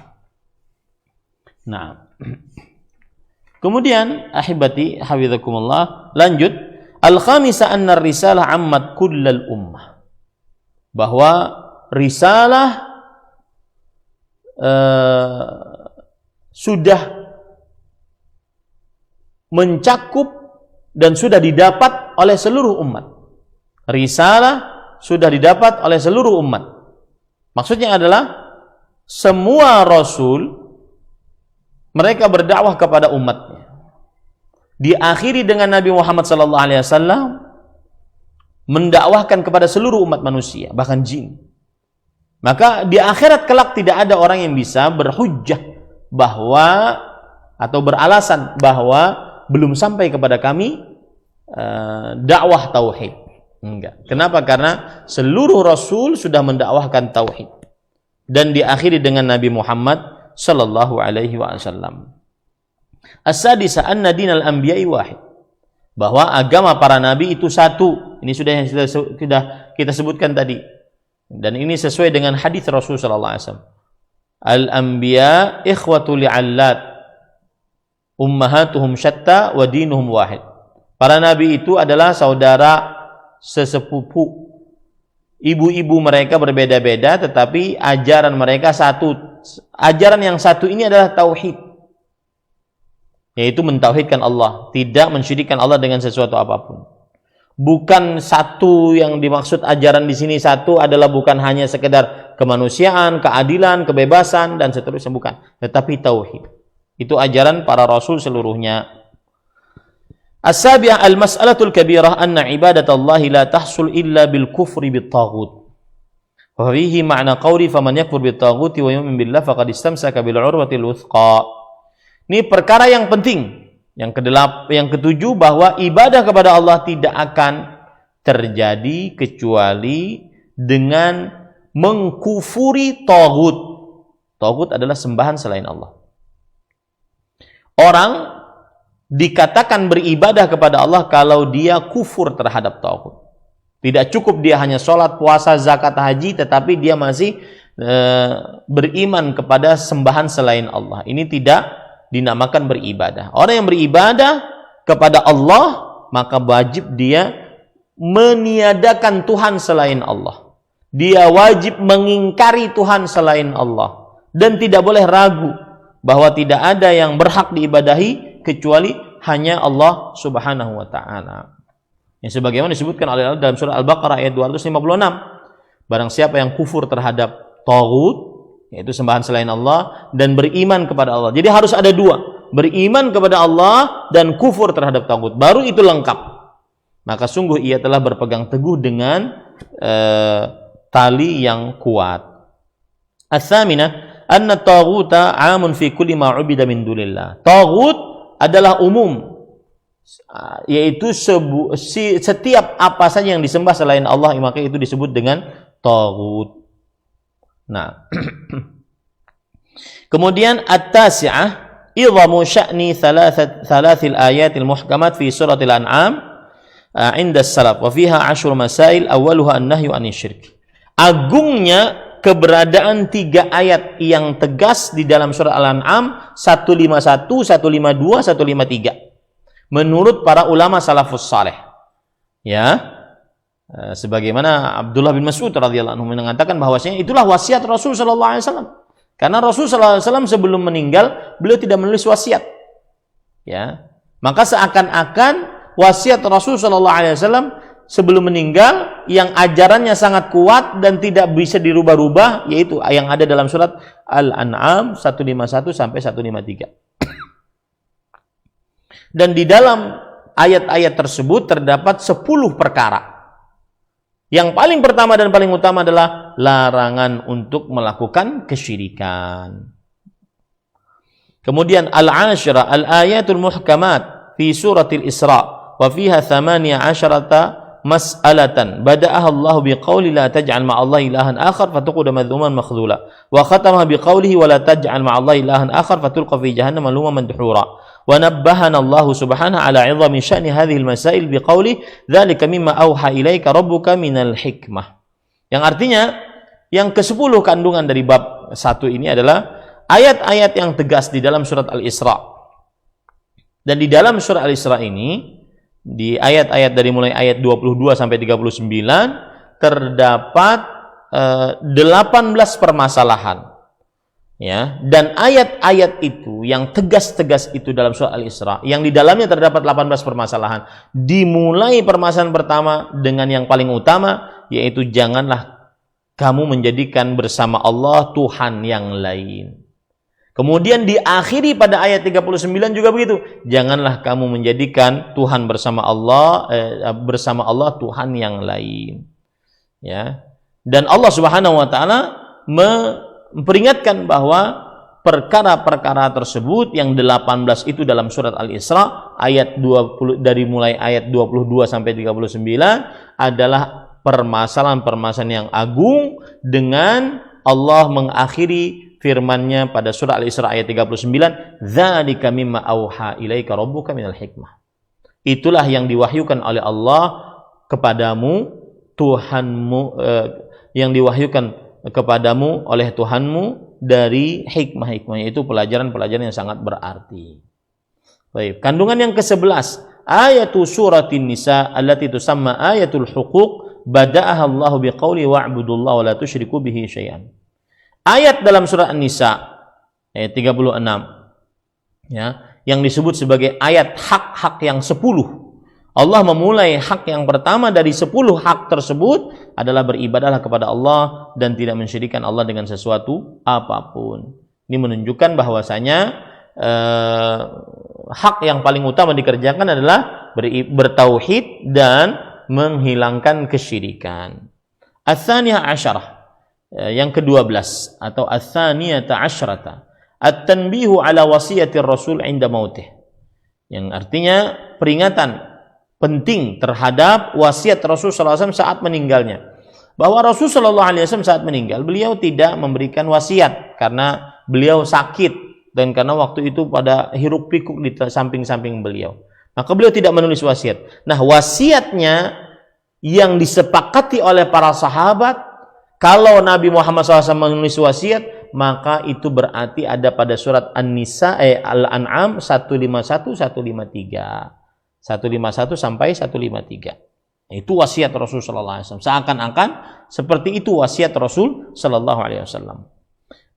S1: Nah, kemudian ahibati hafizakumullah, lanjut, al-khamisa anna risalah ammat kullal ummah, bahwa risalah sudah mencakup dan sudah didapat oleh seluruh umat. Risalah sudah didapat oleh seluruh umat. Maksudnya adalah semua rasul mereka berdakwah kepada umatnya. Diakhiri dengan Nabi Muhammad SAW mendakwahkan kepada seluruh umat manusia, bahkan jin. Maka di akhirat kelak tidak ada orang yang bisa berhujjah bahwa atau beralasan bahwa belum sampai kepada kami dakwah tauhid. Enggak. Kenapa? Karena seluruh rasul sudah mendakwahkan tauhid dan diakhiri dengan Nabi Muhammad sallallahu alaihi wasallam. As-sadisa anna dinal anbiya'i wahid. Bahwa agama para nabi itu satu. Ini sudah kita sebutkan tadi. Dan ini sesuai dengan hadis Rasul sallallahu alaihi wasallam. Al-anbiya ikhwatu li'allat. Ummahatuhum syatta wa dinuhum wahid. Para nabi itu adalah saudara sesepupu. Ibu-ibu mereka berbeda-beda tetapi ajaran mereka satu. Ajaran yang satu ini adalah tauhid. Yaitu mentauhidkan Allah, tidak mensyirikkan Allah dengan sesuatu apapun. Bukan satu yang dimaksud ajaran di sini satu adalah bukan hanya sekedar kemanusiaan, keadilan, kebebasan dan seterusnya, bukan, tetapi tauhid. Itu ajaran para rasul seluruhnya. As-sabi'ah al-mas'alatul kabirah anna ibadatallahi la tahsul illa bil kufri bit taghut. Wa fihi ma'na qawli faman yakfur bit taghuti wa yu'min billah faqad istamsaka bil urwatil wuthqa. Ini perkara yang penting. Yang ketujuh bahwa ibadah kepada Allah tidak akan terjadi kecuali dengan mengkufuri taghut. Taghut adalah sembahan selain Allah. Orang dikatakan beribadah kepada Allah kalau dia kufur terhadap taghut. Tidak cukup dia hanya sholat, puasa, zakat, haji, tetapi dia masih beriman kepada sembahan selain Allah. Ini tidak dinamakan beribadah. Orang yang beribadah kepada Allah, maka wajib dia meniadakan Tuhan selain Allah. Dia wajib mengingkari Tuhan selain Allah. Dan tidak boleh ragu bahwa tidak ada yang berhak diibadahi kecuali hanya Allah Subhanahu wa ta'ala. Yang sebagaimana disebutkan oleh Allah dalam surah Al-Baqarah ayat 256. Barang siapa yang kufur terhadap taghut, yaitu sembahan selain Allah, dan beriman kepada Allah. Jadi harus ada dua, beriman kepada Allah dan kufur terhadap taghut. Baru itu lengkap. Maka sungguh ia telah berpegang teguh dengan tali yang kuat. Ats-tsaminah anna taghuta 'amun fi kulli ma 'ubida min dunillah. Taghut adalah umum, yaitu setiap apa saja yang disembah selain Allah, maka itu disebut dengan taghut. Nah, kemudian at-tasi'ah idhamu sya'ni thalathil ayatil muhkamat fi suratil an'am 'inda as-salaf wa fiha 10 masail awwaluha an-nahyu 'anil syirk. Agungnya keberadaan 3 ayat yang tegas di dalam surah Al-An'am 151, 152, 153 menurut para ulama salafus saleh. Ya. Sebagaimana Abdullah bin Mas'ud radhiyallahu anhu mengatakan bahwasanya itulah wasiat Rasul sallallahu alaihi wasallam. Karena Rasul sallallahu alaihi wasallam sebelum meninggal beliau tidak menulis wasiat. Ya. Maka seakan-akan wasiat Rasul sallallahu alaihi wasallam sebelum meninggal yang ajarannya sangat kuat dan tidak bisa dirubah-rubah, yaitu yang ada dalam surat Al-An'am 151 sampai 153. Dan di dalam ayat-ayat tersebut terdapat 10 perkara. Yang paling pertama dan paling utama adalah larangan untuk melakukan kesyirikan. Kemudian al-ashra al-ayatul muhkamat fi suratil Isra wa fiha 18 mas'alatan bada'aha Allah biqauli la taj'al ma'allahi ilahan akhar fatuqda madhuman makhdhula wa khatamaha biqaulihi wa la taj'al ma'allahi ilahan akhar fatulqa fi jahannam maluman madhura wa nabbahana Allah subhanahu ala 'idhami sya'ni hadhihi al-masail biqaulihi dzalika mimma auha ilaika rabbuka minal hikmah. Yang artinya yang ke-10 kandungan dari bab 1 ini adalah ayat-ayat yang tegas di dalam surat Al-Isra. Dan di dalam surat Al-Isra ini di ayat-ayat dari mulai ayat 22 sampai 39 terdapat 18 permasalahan. Ya, dan ayat-ayat itu yang tegas-tegas itu dalam surah Al-Isra yang di dalamnya terdapat 18 permasalahan. Dimulai permasalahan pertama dengan yang paling utama, yaitu janganlah kamu menjadikan bersama Allah Tuhan yang lain. Kemudian diakhiri pada ayat 39 juga begitu. Janganlah kamu menjadikan Tuhan bersama Allah Tuhan yang lain. Ya. Dan Allah Subhanahu wa taala memperingatkan bahwa perkara-perkara tersebut yang 18 itu dalam surat Al-Isra ayat 20 dari mulai ayat 22 sampai 39 adalah permasalahan-permasalahan yang agung dengan Allah mengakhiri firman-Nya pada surah Al-Isra ayat 39, "Dzalika mimma auha ilaika rabbuka minal hikmah." Itulah yang diwahyukan oleh Allah kepadamu, Tuhanmu, yang diwahyukan kepadamu oleh Tuhanmu dari hikmah-hikmahnya, itu pelajaran-pelajaran yang sangat berarti. Baik, kandungan yang ke-11, ayatu suratin nisa allati tusamma ayatul huquq, bada'aha Allah biqauli wa'budullaha wa la tusyriku bihi syai'an. Ayat dalam surah An-Nisa ayat 36 ya, yang disebut sebagai ayat hak-hak yang 10. Allah memulai hak yang pertama dari 10 hak tersebut adalah beribadahlah kepada Allah dan tidak mensyirikkan Allah dengan sesuatu apapun. Ini menunjukkan bahwasanya hak yang paling utama dikerjakan adalah bertauhid dan menghilangkan kesyirikan. Ats-tsaniyah asyarah, yang ke-12 atau ats-tsaniyata asyrata, at-tanbihu ala wasiyatir rasul 'inda mautih, yang artinya peringatan penting terhadap wasiat Rasul sallallahu alaihi wasallam saat meninggalnya. Bahwa Rasul sallallahu alaihi wasallam saat meninggal, beliau tidak memberikan wasiat karena beliau sakit dan karena waktu itu pada hiruk pikuk di samping-samping beliau. Maka beliau tidak menulis wasiat. Nah, wasiatnya yang disepakati oleh para sahabat, kalau Nabi Muhammad SAW menulis wasiat, maka itu berarti ada pada surat An-Nisa Al-An'am 151 153. 151 sampai 153. Itu wasiat Rasul sallallahu alaihi wasallam. Seakan-akan seperti itu wasiat Rasul sallallahu alaihi wasallam.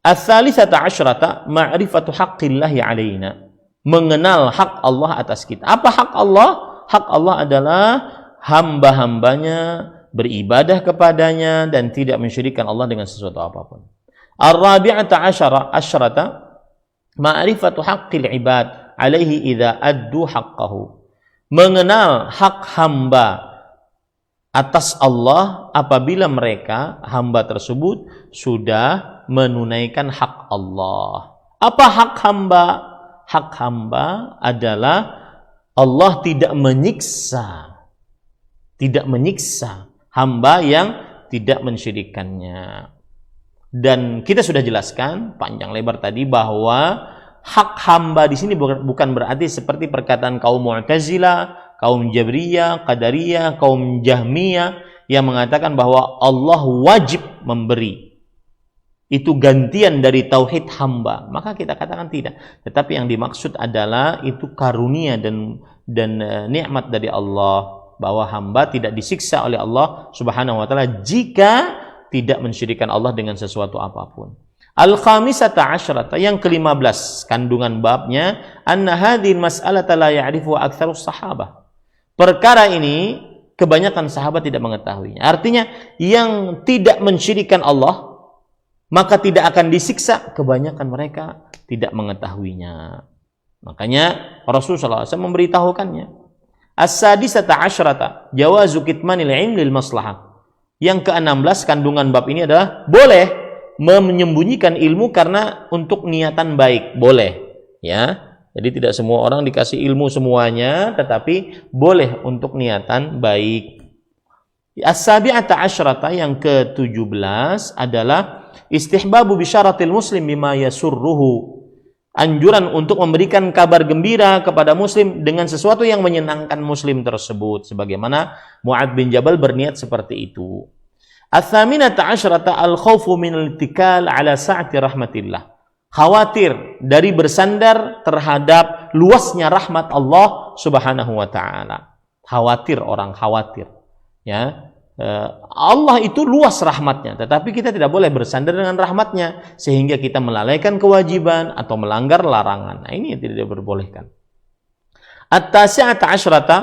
S1: Ats-tsalisata asyrata ma'rifatu haqqillahi alaina. Mengenal hak Allah atas kita. Apa hak Allah? Hak Allah adalah hamba-hambanya beribadah kepadanya dan tidak mensyirikkan Allah dengan sesuatu apapun. Ar-rabi'ata asyrata ma'rifatu haqqil ibad alaihi idza addu haqqahu. Mengenal hak hamba atas Allah apabila mereka, hamba tersebut, sudah menunaikan hak Allah. Apa hak hamba? Hak hamba adalah Allah tidak menyiksa hamba yang tidak mensyirikannya. Dan kita sudah jelaskan panjang lebar tadi bahwa hak hamba di sini bukan berarti seperti perkataan kaum Mu'tazilah, kaum Jabriyah, Qadariyah, kaum Jahmiyah yang mengatakan bahwa Allah wajib memberi. Itu gantian dari tauhid hamba. Maka kita katakan tidak. Tetapi yang dimaksud adalah itu karunia dan nikmat dari Allah, bahwa hamba tidak disiksa oleh Allah Subhanahu wa taala jika tidak mensyirikkan Allah dengan sesuatu apapun. Al-khamisata asyrata, yang ke-15 kandungan babnya, anna hadhil mas'alata la ya'rifu aktsarus sahabah. Perkara ini kebanyakan sahabat tidak mengetahuinya. Artinya yang tidak mensyirikkan Allah maka tidak akan disiksa, kebanyakan mereka tidak mengetahuinya. Makanya Rasulullah SAW memberitahukannya. As-sadisata asyrata jawazu kitmanil ilm lil maslahah. Yang ke-16 kandungan bab ini adalah boleh menyembunyikan ilmu karena untuk niatan baik, boleh ya. Jadi tidak semua orang dikasih ilmu semuanya, tetapi boleh untuk niatan baik. As-sabi'ata asyrata, yang ke-17 adalah istihbabu bisyaratil muslim bima yasurruhu. Anjuran untuk memberikan kabar gembira kepada muslim dengan sesuatu yang menyenangkan muslim tersebut, sebagaimana Mu'adz bin Jabal berniat seperti itu. Ats-tsaminata asyrata al-khaufu min al-ittikal ala sa'ati rahmatillah. Khawatir dari bersandar terhadap luasnya rahmat Allah Subhanahu wa taala. Khawatir, orang khawatir. Ya. Allah itu luas rahmatnya, tetapi kita tidak boleh bersandar dengan rahmatnya sehingga kita melalaikan kewajiban atau melanggar larangan. Nah, ini yang tidak diperbolehkan. At-tasi'ata asyrata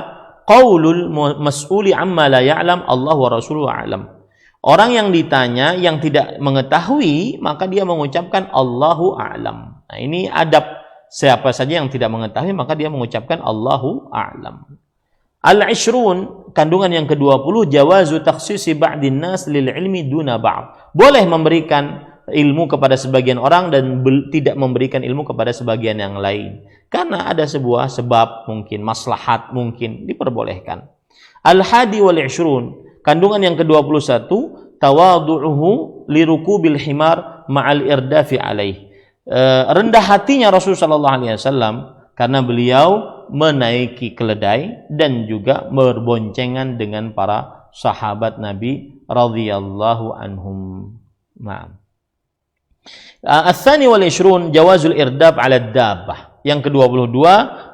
S1: qaulul mas'uli amma la ya'lam Allah wa rasuluhu a'lam. Orang yang ditanya yang tidak mengetahui, maka dia mengucapkan Allahu a'lam. Nah, ini adab siapa saja yang tidak mengetahui maka dia mengucapkan Allahu a'lam. Al-ishrun, kandungan yang ke-20, jawazu takhsisi ba'din nas lil ilmi duna ba'd. Boleh memberikan ilmu kepada sebagian orang dan tidak memberikan ilmu kepada sebagian yang lain. Karena ada sebuah sebab mungkin, maslahat mungkin, diperbolehkan. Al-hadi wal ishrun, kandungan yang ke-21, tawadu'uhu lirukubil himar ma'al irdafi alaih. Rendah hatinya Rasulullah sallallahu alaihi wasallam karena beliau menaiki keledai dan juga berboncengan dengan para sahabat Nabi radhiyallahu anhum. Nah. Ats-tsani wal 20 jawazul irdab 'ala dabbah. Yang ke-22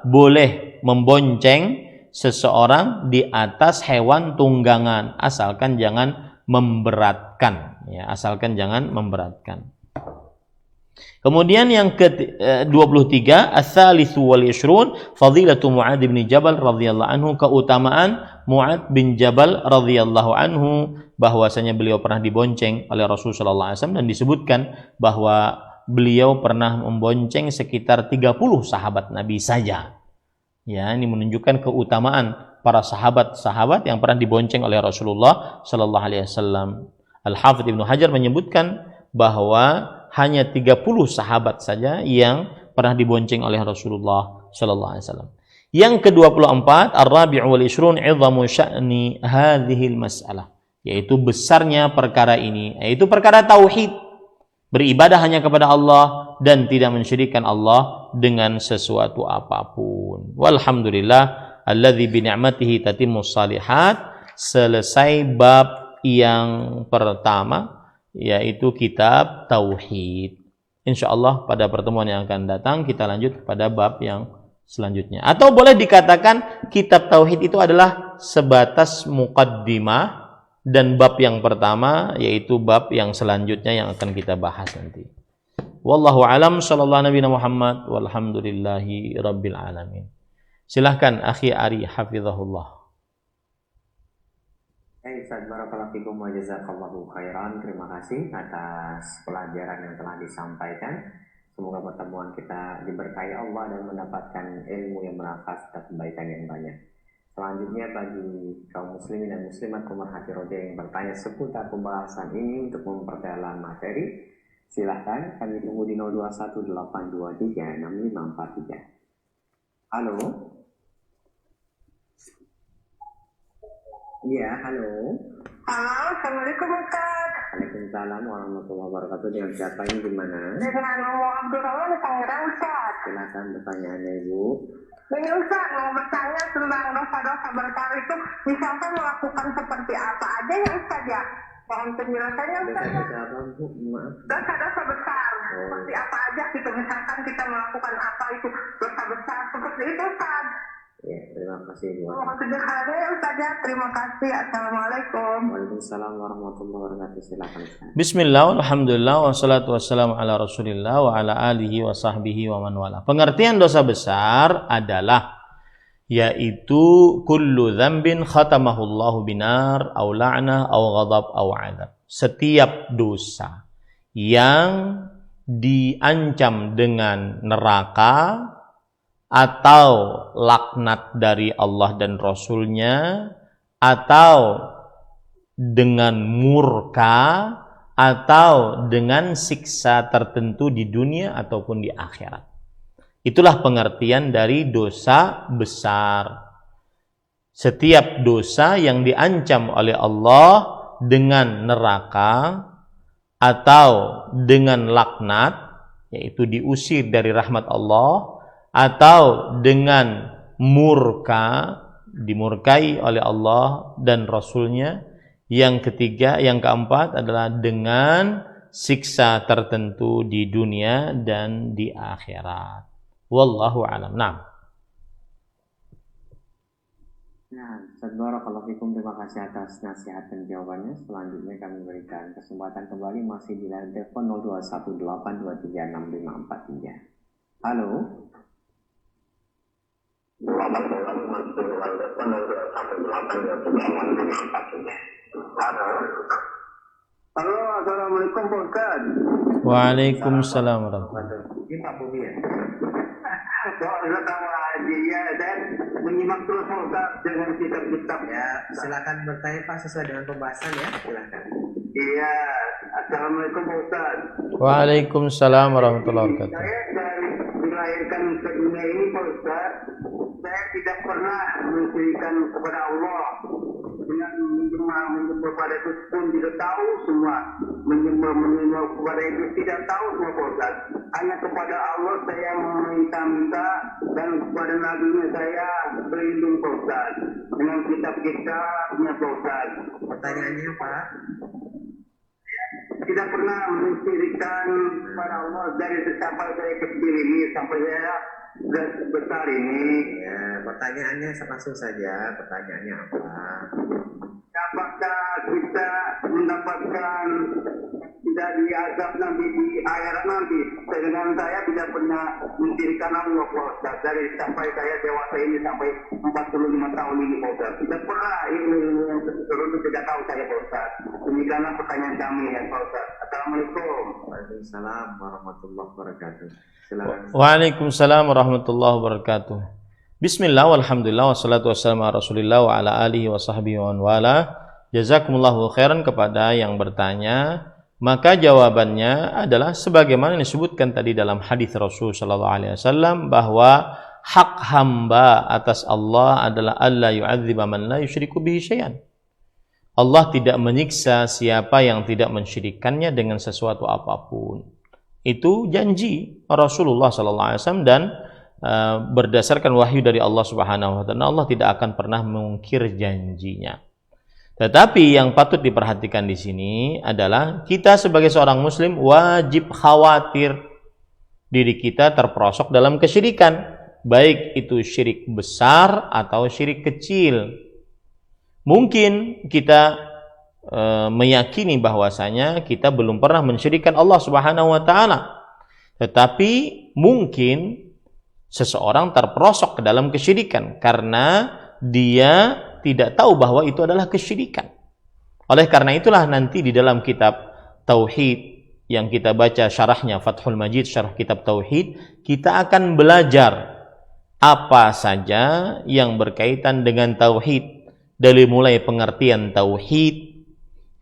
S1: boleh membonceng seseorang di atas hewan tunggangan asalkan jangan memberatkan, ya, asalkan jangan memberatkan. Kemudian yang ke-23, ats-tsalitsu wal 20, fadilatu Mu'adz bin Jabal radhiyallahu anhu, keutamaan Mu'adz bin Jabal radhiyallahu anhu, bahwasanya beliau pernah dibonceng oleh Rasul sallallahu alaihi wasallam dan disebutkan bahwa beliau pernah membonceng sekitar 30 sahabat Nabi saja. Ya, ini menunjukkan keutamaan para sahabat-sahabat yang pernah dibonceng oleh Rasulullah sallallahu alaihi wasallam. Al-Hafidz Ibnu Hajar menyebutkan bahwa hanya 30 sahabat saja yang pernah dibonceng oleh Rasulullah sallallahu alaihi wasallam. Yang ke-24, ar-rabi'u wal 20, 'idhamu sya'ni hadhil mas'alah, yaitu besarnya perkara ini, yaitu perkara tauhid, beribadah hanya kepada Allah dan tidak mensyirikkan Allah dengan sesuatu apapun. Walhamdulillah alladzi bi ni'matihi tatimmus shalihat. Selesai bab yang pertama, yaitu kitab tauhid. Insyaallah pada pertemuan yang akan datang kita lanjut pada bab yang selanjutnya. Atau boleh dikatakan kitab tauhid itu adalah sebatas muqaddimah dan bab yang pertama yaitu bab yang selanjutnya yang akan kita bahas nanti. Wallahu alam, sallallahu nabiyana Muhammad walhamdulillahi rabbil alamin. Silahkan akhi Ari hafizahullah.
S2: Ustaz, barakallahu fikum wa jazakallahu khairan. Terima kasih atas pelajaran yang telah disampaikan. Semoga pertemuan kita diberkahi Allah dan mendapatkan ilmu yang bermanfaat dan kebaikan yang banyak. Selanjutnya bagi kaum muslimin dan muslimat pemerhati roja yang bertanya seputar pembahasan ini untuk memperdalam materi, silahkan kami tunggu di 0218236543. Halo. Iya, halo.
S3: Halo, Assalamualaikum Ustaz.
S2: Waalaikumsalam warahmatullahi wabarakatuh. Dengan siapa ini di mana?
S3: Dengan Umu Abdurrahman di Tangerang, Ustaz.
S2: Silakan pertanyaannya, Ibu.
S3: Ini Ustaz mau bertanya tentang dosa-dosa besar itu, misalkan melakukan seperti apa aja ya Ustaz ya? Mohon penjelasannya Ustaz.
S2: Dosa apa, Bu? Maaf.
S3: Dosa-dosa besar, seperti apa aja gitu, misalkan kita melakukan apa itu dosa besar seperti itu Ustaz.
S2: Ya, terima kasih, Bu.
S3: Mohon penjelasannya ya Ustaz ya. Terima kasih. Assalamualaikum.
S2: Waalaikumsalam warahmatullahi wabarakatuh. Silakan Ustaz.
S1: Bismillah, alhamdulillah, wassalatu wassalamu ala rasulillah wa ala alihi wa sahbihi wa man wala. Pengertian dosa besar adalah yaitu kullu dzambin khatamahullahu binar au la'nah au ghadab au adab. Setiap dosa yang diancam dengan neraka atau laknat dari Allah dan Rasulnya, atau dengan murka, atau dengan siksa tertentu di dunia ataupun di akhirat. Itulah pengertian dari dosa besar. Setiap dosa yang diancam oleh Allah dengan neraka atau dengan laknat, yaitu diusir dari rahmat Allah, atau dengan murka, dimurkai oleh Allah dan Rasulnya. Yang ketiga, yang keempat adalah dengan siksa tertentu di dunia dan di akhirat. Wallahu a'lam. Nah,
S2: Ustaz, barakallahu fikum. Terima kasih atas nasihat dan jawabannya. Selanjutnya kami berikan kesempatan kembali masih di line telepon 0218236543. Halo.
S3: Halo, Assalamualaikum Pak Ustaz.
S1: Waalaikumsalam warahmatullahi wabarakatuh.
S2: Ini Pak Bobi ya?
S3: Pertama dia dan menyimak terus Ustaz dengan kitab-kitab.
S2: Ya, silakan bertanya Pak sesuai dengan pembahasan ya, silakan.
S3: Iya, Assalamualaikum Pak Ustaz.
S1: Waalaikumsalam warahmatullahi wabarakatuh.
S3: Saya dari dilahirkan ke dunia ini Pak Ustaz, saya tidak pernah mensyirikkan kepada Allah dengan menyembah kepada itu pun tidak tahu semua, menyembah kepada itu tidak tahu semua Pak Ustaz. Hanya kepada Allah saya meminta-minta dan kepada Nabi-Nya saya berlindung Pak Ustaz dengan kitab-kitabnya Pak Ustaz.
S2: Pertanyaannya Pak?
S3: Tidak pernah mensyirikkan kepada Allah dari sampai saya kecil ini sampai saya besar ini.
S2: Ya, pertanyaannya langsung saja. Pertanyaannya apa?
S3: Apakah kita mendapatkan tidak diazab nanti di akhirat nanti? Sedangkan saya tidak pernah mensyirikkan Allah Pak Ustaz dari sampai saya dewasa ini sampai 45 tahun ini Pak Ustaz. Tidak pernah ilmu yang seluruh tidak tahu saya Pak Ustaz. Demikianlah pertanyaan kami ya Pak Ustaz. Assalamualaikum.
S2: Waalaikumsalam warahmatullahi wabarakatuh. Silakan.
S1: Waalaikumsalam warahmatullahi wabarakatuh. Bismillah walhamdulillah wassalatu wassalamu ala rasulillah wa ala alihi wa sahbihi wa wala. Jazakumullahu khairan kepada yang bertanya. Maka jawabannya adalah sebagaimana yang disebutkan tadi dalam hadis Rasul sallallahu alaihi wasallam bahwa hak hamba atas Allah adalah alla yu'adziba man la yusyriku bihi syai'an. Allah tidak menyiksa siapa yang tidak mensyirikkannya dengan sesuatu apapun. Itu janji Rasulullah sallallahu alaihi wasallam dan berdasarkan wahyu dari Allah Subhanahu wa taala, Allah tidak akan pernah mengungkir janjinya. Tetapi yang patut diperhatikan di sini adalah kita sebagai seorang muslim wajib khawatir diri kita terperosok dalam kesyirikan, baik itu syirik besar atau syirik kecil. Mungkin kita meyakini bahwasanya kita belum pernah mensyirikkan Allah Subhanahu wa taala. Tetapi mungkin seseorang terperosok ke dalam kesyirikan karena dia tidak tahu bahwa itu adalah kesyirikan. Oleh karena itulah nanti di dalam kitab Tauhid yang kita baca syarahnya Fathul Majid, syarah kitab Tauhid, kita akan belajar apa saja yang berkaitan dengan Tauhid, dari mulai pengertian Tauhid,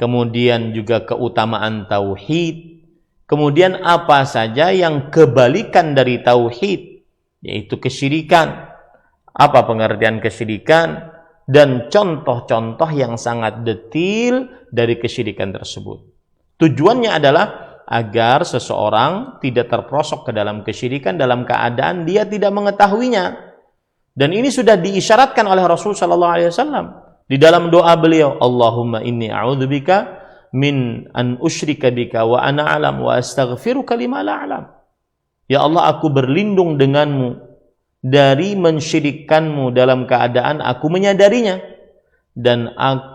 S1: kemudian juga keutamaan Tauhid, kemudian apa saja yang kebalikan dari Tauhid, yaitu kesyirikan, apa pengertian kesyirikan, dan contoh-contoh yang sangat detil dari kesyirikan tersebut. Tujuannya adalah agar seseorang tidak terperosok ke dalam kesyirikan dalam keadaan dia tidak mengetahuinya. Dan ini sudah diisyaratkan oleh Rasul sallallahu alaihi wasallam di dalam doa beliau, Allahumma inni a'udzubika min an usyrika bika wa ana a'lam wa astaghfiruka lima la a'lam. Ya Allah, aku berlindung denganmu dari mensyirikkanmu dalam keadaan aku menyadarinya, dan aku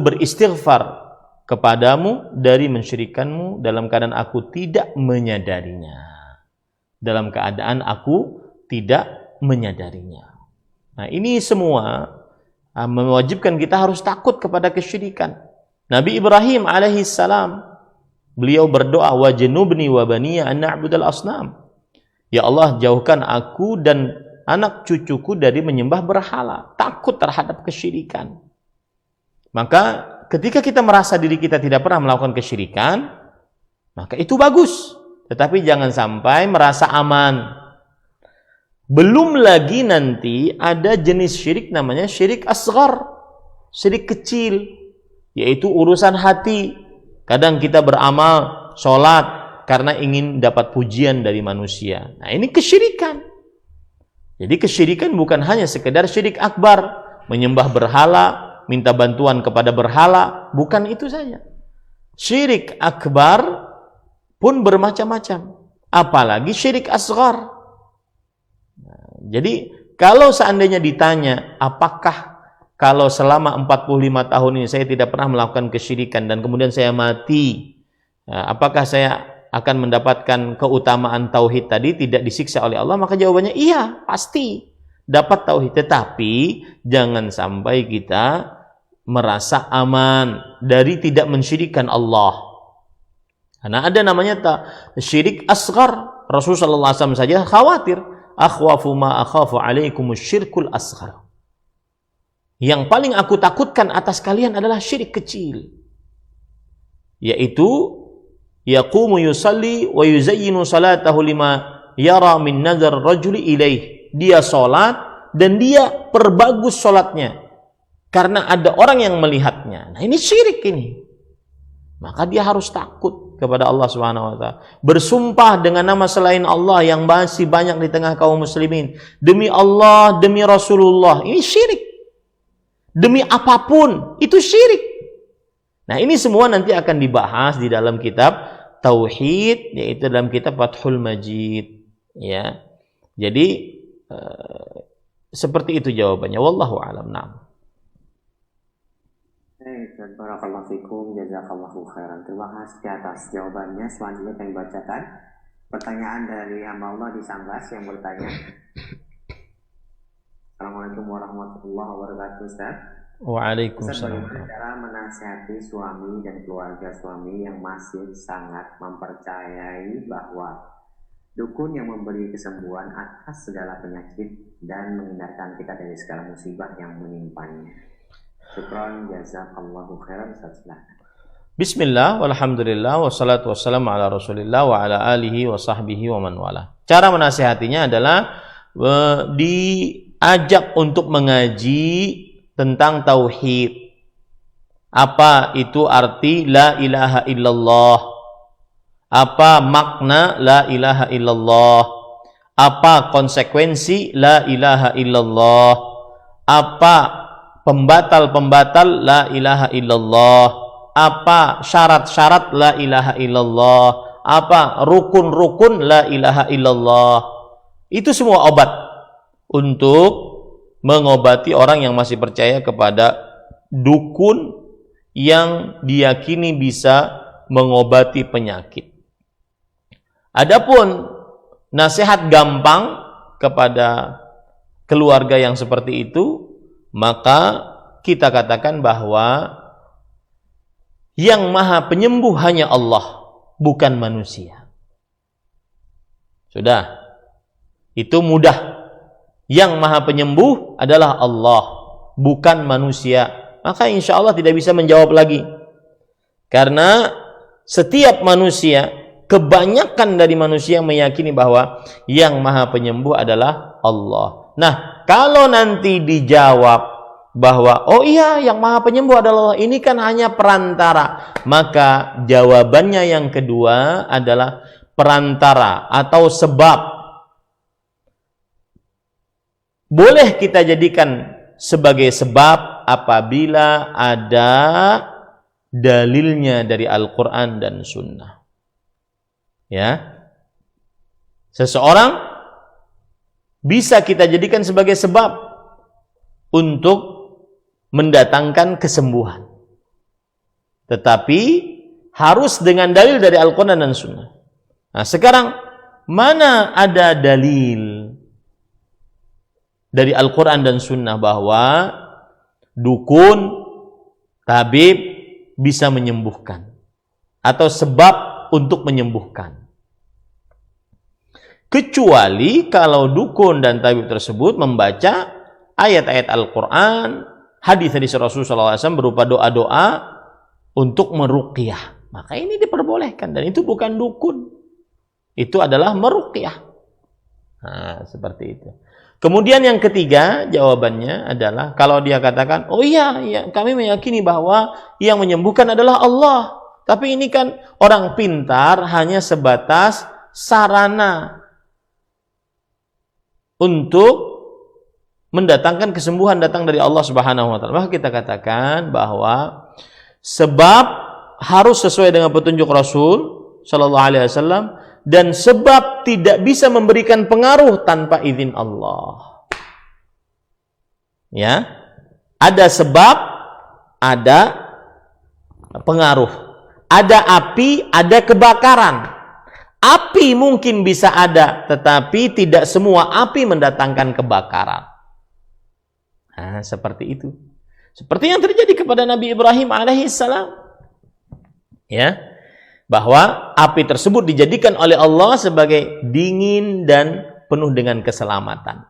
S1: beristighfar kepadamu dari mensyirikkanmu dalam keadaan aku tidak menyadarinya. Dalam keadaan aku tidak menyadarinya. Nah, ini semua mewajibkan kita harus takut kepada kesyirikan. Nabi Ibrahim alaihissalam beliau berdoa, wajnubni wa baniya an na'budal asnam. Ya Allah, jauhkan aku dan anak cucuku dari menyembah berhala. Takut terhadap kesyirikan. Maka ketika kita merasa diri kita tidak pernah melakukan kesyirikan, maka itu bagus. Tetapi jangan sampai merasa aman. Belum lagi nanti ada jenis syirik namanya syirik asghar, syirik kecil, yaitu urusan hati. Kadang kita beramal, sholat, karena ingin dapat pujian dari manusia. Nah, ini kesyirikan. Jadi kesyirikan bukan hanya sekedar syirik akbar, menyembah berhala, minta bantuan kepada berhala, bukan itu saja. Syirik akbar pun bermacam-macam, apalagi syirik asghar. Nah, jadi kalau seandainya ditanya, apakah kalau selama 45 tahun ini saya tidak pernah melakukan kesyirikan dan kemudian saya mati, apakah saya akan mendapatkan keutamaan tauhid tadi, tidak disiksa oleh Allah? Maka jawabannya iya, pasti dapat tauhid. Tetapi jangan sampai kita merasa aman dari tidak mensyirikkan Allah. Karena ada namanya syirik asghar. Rasulullah SAW saja khawatir, akhwafu ma akhafu alaikumus syirkul asghar. Yang paling aku takutkan atas kalian adalah syirik kecil, yaitu yaqumu yusalli wa yuzayyinu salatahu lima yara min nazar rajuli ilaih. Dia salat dan dia perbagus salatnya karena ada orang yang melihatnya. Nah, ini syirik ini. Maka dia harus takut kepada Allah Subhanahu wa taala. Bersumpah dengan nama selain Allah yang masih banyak di tengah kaum muslimin. Demi Allah, demi Rasulullah. Ini syirik. Demi apapun, itu syirik. Nah, ini semua nanti akan dibahas di dalam kitab Tauhid, yaitu dalam kitab Fathul Majid. Ya. Jadi seperti itu jawabannya. Wallahu a'lam. Na'am.
S2: Barakallahu fikum, jazakallahu khairan. Terima kasih atas jawabannya. Selanjutnya kami bacakan pertanyaan dari hamba Allah di Sambas yang bertanya. Assalamualaikum warahmatullahi wabarakatuh, Ustaz.
S1: Waalaikumsalam.
S2: Bagaimana cara menasihati suami dan keluarga suami yang masih sangat mempercayai bahwa dukun yang memberi kesembuhan atas segala penyakit dan menghindarkan kita dari segala musibah yang menimpanya? Syukran, jazakallahu khairan.
S1: Bismillah, walhamdulillah, wassalatu wassalamu ala rasulillah wa ala alihi wa sahbihi wa man wala. Cara menasihatinya adalah diajak untuk mengaji tentang tauhid. Apa itu arti la ilaha illallah? Apa makna la ilaha illallah? Apa konsekuensi la ilaha illallah? Apa pembatal-pembatal la ilaha illallah? Apa syarat-syarat la ilaha illallah? Apa rukun-rukun la ilaha illallah? Itu semua obat untuk mengobati orang yang masih percaya kepada dukun yang diyakini bisa mengobati penyakit. Adapun nasihat gampang kepada keluarga yang seperti itu, maka kita katakan bahwa yang maha penyembuh hanya Allah, bukan manusia. Sudah, itu mudah. Yang maha penyembuh adalah Allah, bukan manusia. Maka insya Allah tidak bisa menjawab lagi. Karena setiap manusia, kebanyakan dari manusia meyakini bahwa yang maha penyembuh adalah Allah. Nah, kalau nanti dijawab bahwa oh iya yang maha penyembuh adalah Allah, ini kan hanya perantara, maka jawabannya yang kedua adalah perantara atau sebab. Boleh kita jadikan sebagai sebab apabila ada dalilnya dari Al-Quran dan Sunnah. Ya, seseorang bisa kita jadikan sebagai sebab untuk mendatangkan kesembuhan, tetapi harus dengan dalil dari Al-Quran dan Sunnah. Nah, sekarang mana ada dalil dari Al-Quran dan Sunnah bahwa dukun, tabib bisa menyembuhkan atau sebab untuk menyembuhkan? Kecuali kalau dukun dan tabib tersebut membaca ayat-ayat Al-Quran, hadis-hadis Rasulullah SAW berupa doa-doa untuk meruqyah. Maka ini diperbolehkan, dan itu bukan dukun, itu adalah meruqyah. Nah, seperti itu. Kemudian yang ketiga jawabannya adalah kalau dia katakan, oh iya, kami meyakini bahwa yang menyembuhkan adalah Allah. Tapi ini kan orang pintar hanya sebatas sarana untuk mendatangkan kesembuhan datang dari Allah Subhanahu wa taala. Maka kita katakan bahwa sebab harus sesuai dengan petunjuk Rasul sallallahu alaihi wasallam, dan sebab tidak bisa memberikan pengaruh tanpa izin Allah. Ya. Ada sebab, ada pengaruh. Ada api, ada kebakaran. Api mungkin bisa ada, tetapi tidak semua api mendatangkan kebakaran. Nah, seperti itu. Seperti yang terjadi kepada Nabi Ibrahim alaihissalam. Ya, bahwa api tersebut dijadikan oleh Allah sebagai dingin dan penuh dengan keselamatan.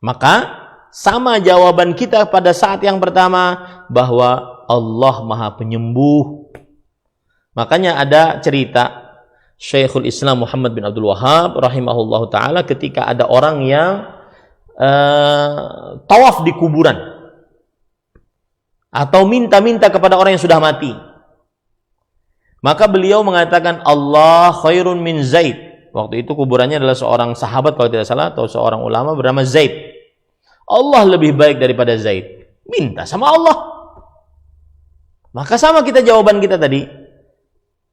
S1: Maka sama jawaban kita pada saat yang pertama, bahwa Allah Maha Penyembuh. Makanya ada cerita Syekhul Islam Muhammad bin Abdul Wahhab rahimahullahu taala ketika ada orang yang tawaf di kuburan atau minta-minta kepada orang yang sudah mati. Maka beliau mengatakan Allah khairun min Zaid. Waktu itu kuburannya adalah seorang sahabat kalau tidak salah atau seorang ulama bernama Zaid. Allah lebih baik daripada Zaid. Minta sama Allah. Maka sama kita jawaban kita tadi.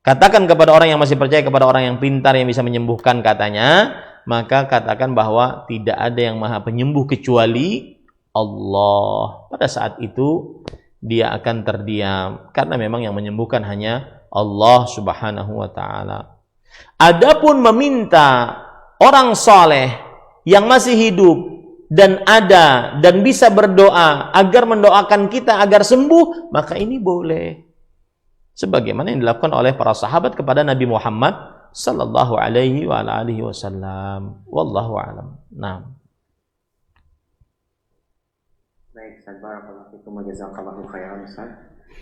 S1: Katakan kepada orang yang masih percaya kepada orang yang pintar yang bisa menyembuhkan katanya, maka katakan bahwa tidak ada yang Maha Penyembuh kecuali Allah. Pada saat itu dia akan terdiam karena memang yang menyembuhkan hanya Allah Subhanahu wa taala. Adapun meminta orang soleh yang masih hidup dan ada dan bisa berdoa agar mendoakan kita agar sembuh, maka ini boleh. Sebagaimana yang dilakukan oleh para sahabat kepada Nabi Muhammad sallallahu alaihi wa alihi wasallam. Wallahu a'lam. Nah.
S2: Baik, barakallahu fikum wa jazakallahu khairan Ustaz.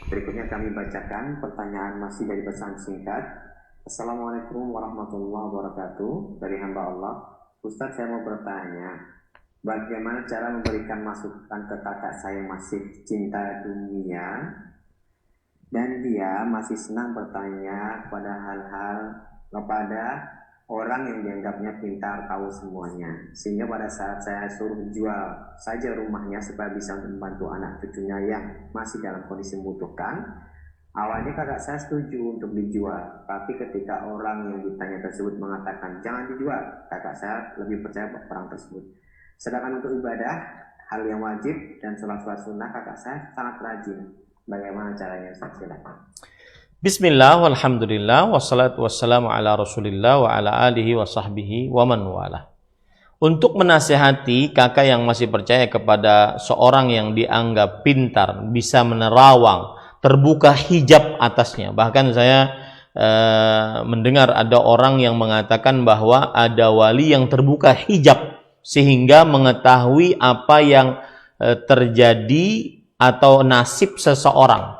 S2: Berikutnya kami bacakan pertanyaan masih dari pesan singkat. Assalamualaikum warahmatullahi wabarakatuh. Dari hamba Allah. Ustaz, saya mau bertanya, bagaimana cara memberikan masukan ke kakak saya yang masih cinta dunia dan dia masih senang bertanya kepada orang yang dianggapnya pintar, tahu semuanya, sehingga pada saat saya suruh jual saja rumahnya supaya bisa membantu anak cucunya yang masih dalam kondisi membutuhkan, awalnya kakak saya setuju untuk dijual, tapi ketika orang yang ditanya tersebut mengatakan jangan dijual, kakak saya lebih percaya orang tersebut. Sedangkan untuk ibadah, hal yang wajib dan sholat-sholat sunnah, kakak saya sangat rajin. Bagaimana caranya? Silakan.
S1: Bismillah, walhamdulillah, wassalatu wassalamu ala rasulillah wa ala alihi wa sahbihi wa man wala. Untuk menasihati kakak yang masih percaya kepada seorang yang dianggap pintar, bisa menerawang, terbuka hijab atasnya. Bahkan saya mendengar ada orang yang mengatakan bahwa ada wali yang terbuka hijab sehingga mengetahui apa yang terjadi atau nasib seseorang.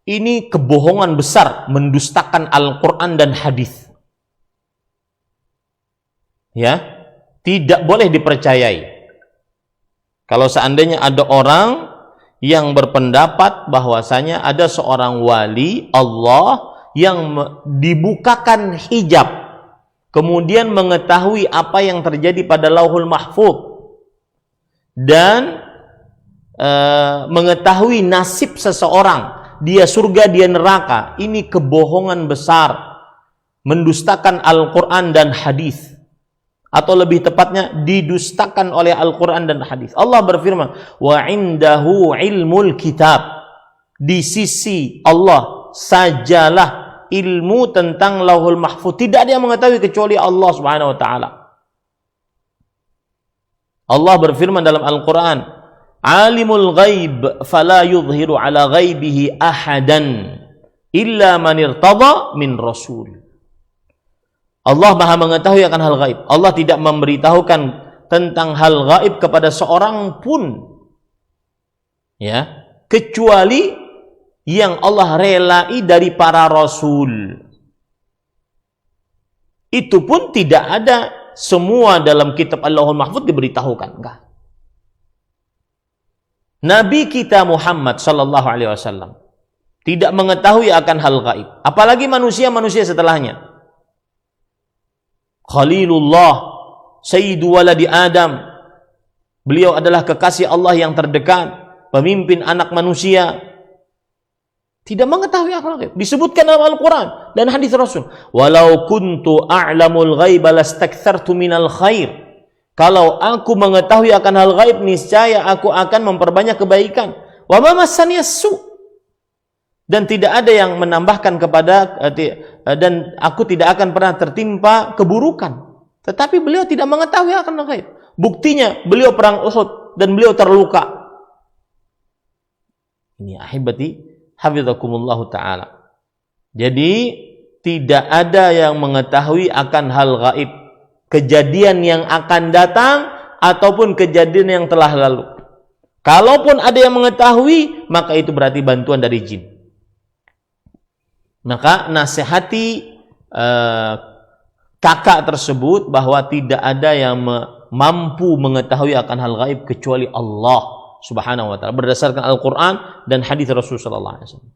S1: Ini kebohongan besar, mendustakan Al-Quran dan hadis. Ya, tidak boleh dipercayai. Kalau seandainya ada orang yang berpendapat bahwasanya ada seorang wali Allah yang dibukakan hijab, kemudian mengetahui apa yang terjadi pada Lauhul Mahfuz dan mengetahui nasib seseorang, dia surga, dia neraka, ini kebohongan besar, mendustakan Al-Quran dan hadis, atau lebih tepatnya didustakan oleh Al-Quran dan hadis. Allah berfirman, wa indahu ilmul kitab, di sisi Allah sajalah ilmu tentang Lauhul Mahfuz, tidak ada yang mengetahui kecuali Allah Subhanahu wa taala. Allah berfirman dalam Al-Quran, alimul ghaib fala yudhiru ala ghaibihi ahadan illa man irtada min rasul. Allah Maha mengetahui akan hal gaib. Allah tidak memberitahukan tentang hal gaib kepada seorang pun, ya, kecuali yang Allah relai dari para rasul. Itu pun tidak ada semua dalam kitab Allahul Mahfuz diberitahukan, enggak. Nabi kita Muhammad sallallahu alaihi wasallam tidak mengetahui akan hal gaib, apalagi manusia-manusia setelahnya. Khalilullah, sayyidu waladi Adam, beliau adalah kekasih Allah yang terdekat, pemimpin anak manusia, tidak mengetahui akan hal gaib. Disebutkan dalam Al-Quran dan hadis Rasul, walau kuntu a'lamul ghaiba lastakthartu minal khair. Kalau aku mengetahui akan hal gaib, niscaya aku akan memperbanyak kebaikan. Wa ma massani as-su. Dan tidak ada yang menambahkan kepada dan aku tidak akan pernah tertimpa keburukan. Tetapi beliau tidak mengetahui akan hal gaib. Buktinya beliau perang Uhud dan beliau terluka. Ini ahibati hafizakumullah ta'ala. Jadi tidak ada yang mengetahui akan hal gaib, kejadian yang akan datang ataupun kejadian yang telah lalu. Kalaupun ada yang mengetahui, maka itu berarti bantuan dari jin. Maka nasihati kakak tersebut bahwa tidak ada yang mampu mengetahui akan hal gaib kecuali Allah Subhanahu wa ta'ala berdasarkan Al-Quran dan hadis Rasulullah sallallahu alaihi wasallam.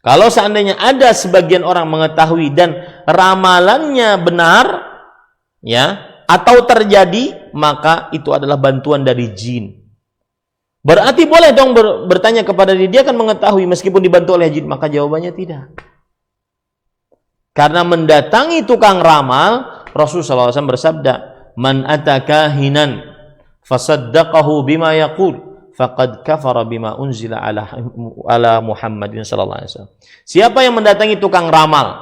S1: Kalau seandainya ada sebagian orang mengetahui dan ramalannya benar, ya, atau terjadi, maka itu adalah bantuan dari jin. Berarti boleh dong bertanya kepada dia akan mengetahui meskipun dibantu oleh jin? Maka jawabannya tidak. Karena mendatangi tukang ramal, Rasulullah SAW bersabda, "Man ataka hinan fasaddaqahu bima yaqul faqad kafara bima unzila ala Muhammadin sallallahu alaihi wasallam." Siapa yang mendatangi tukang ramal,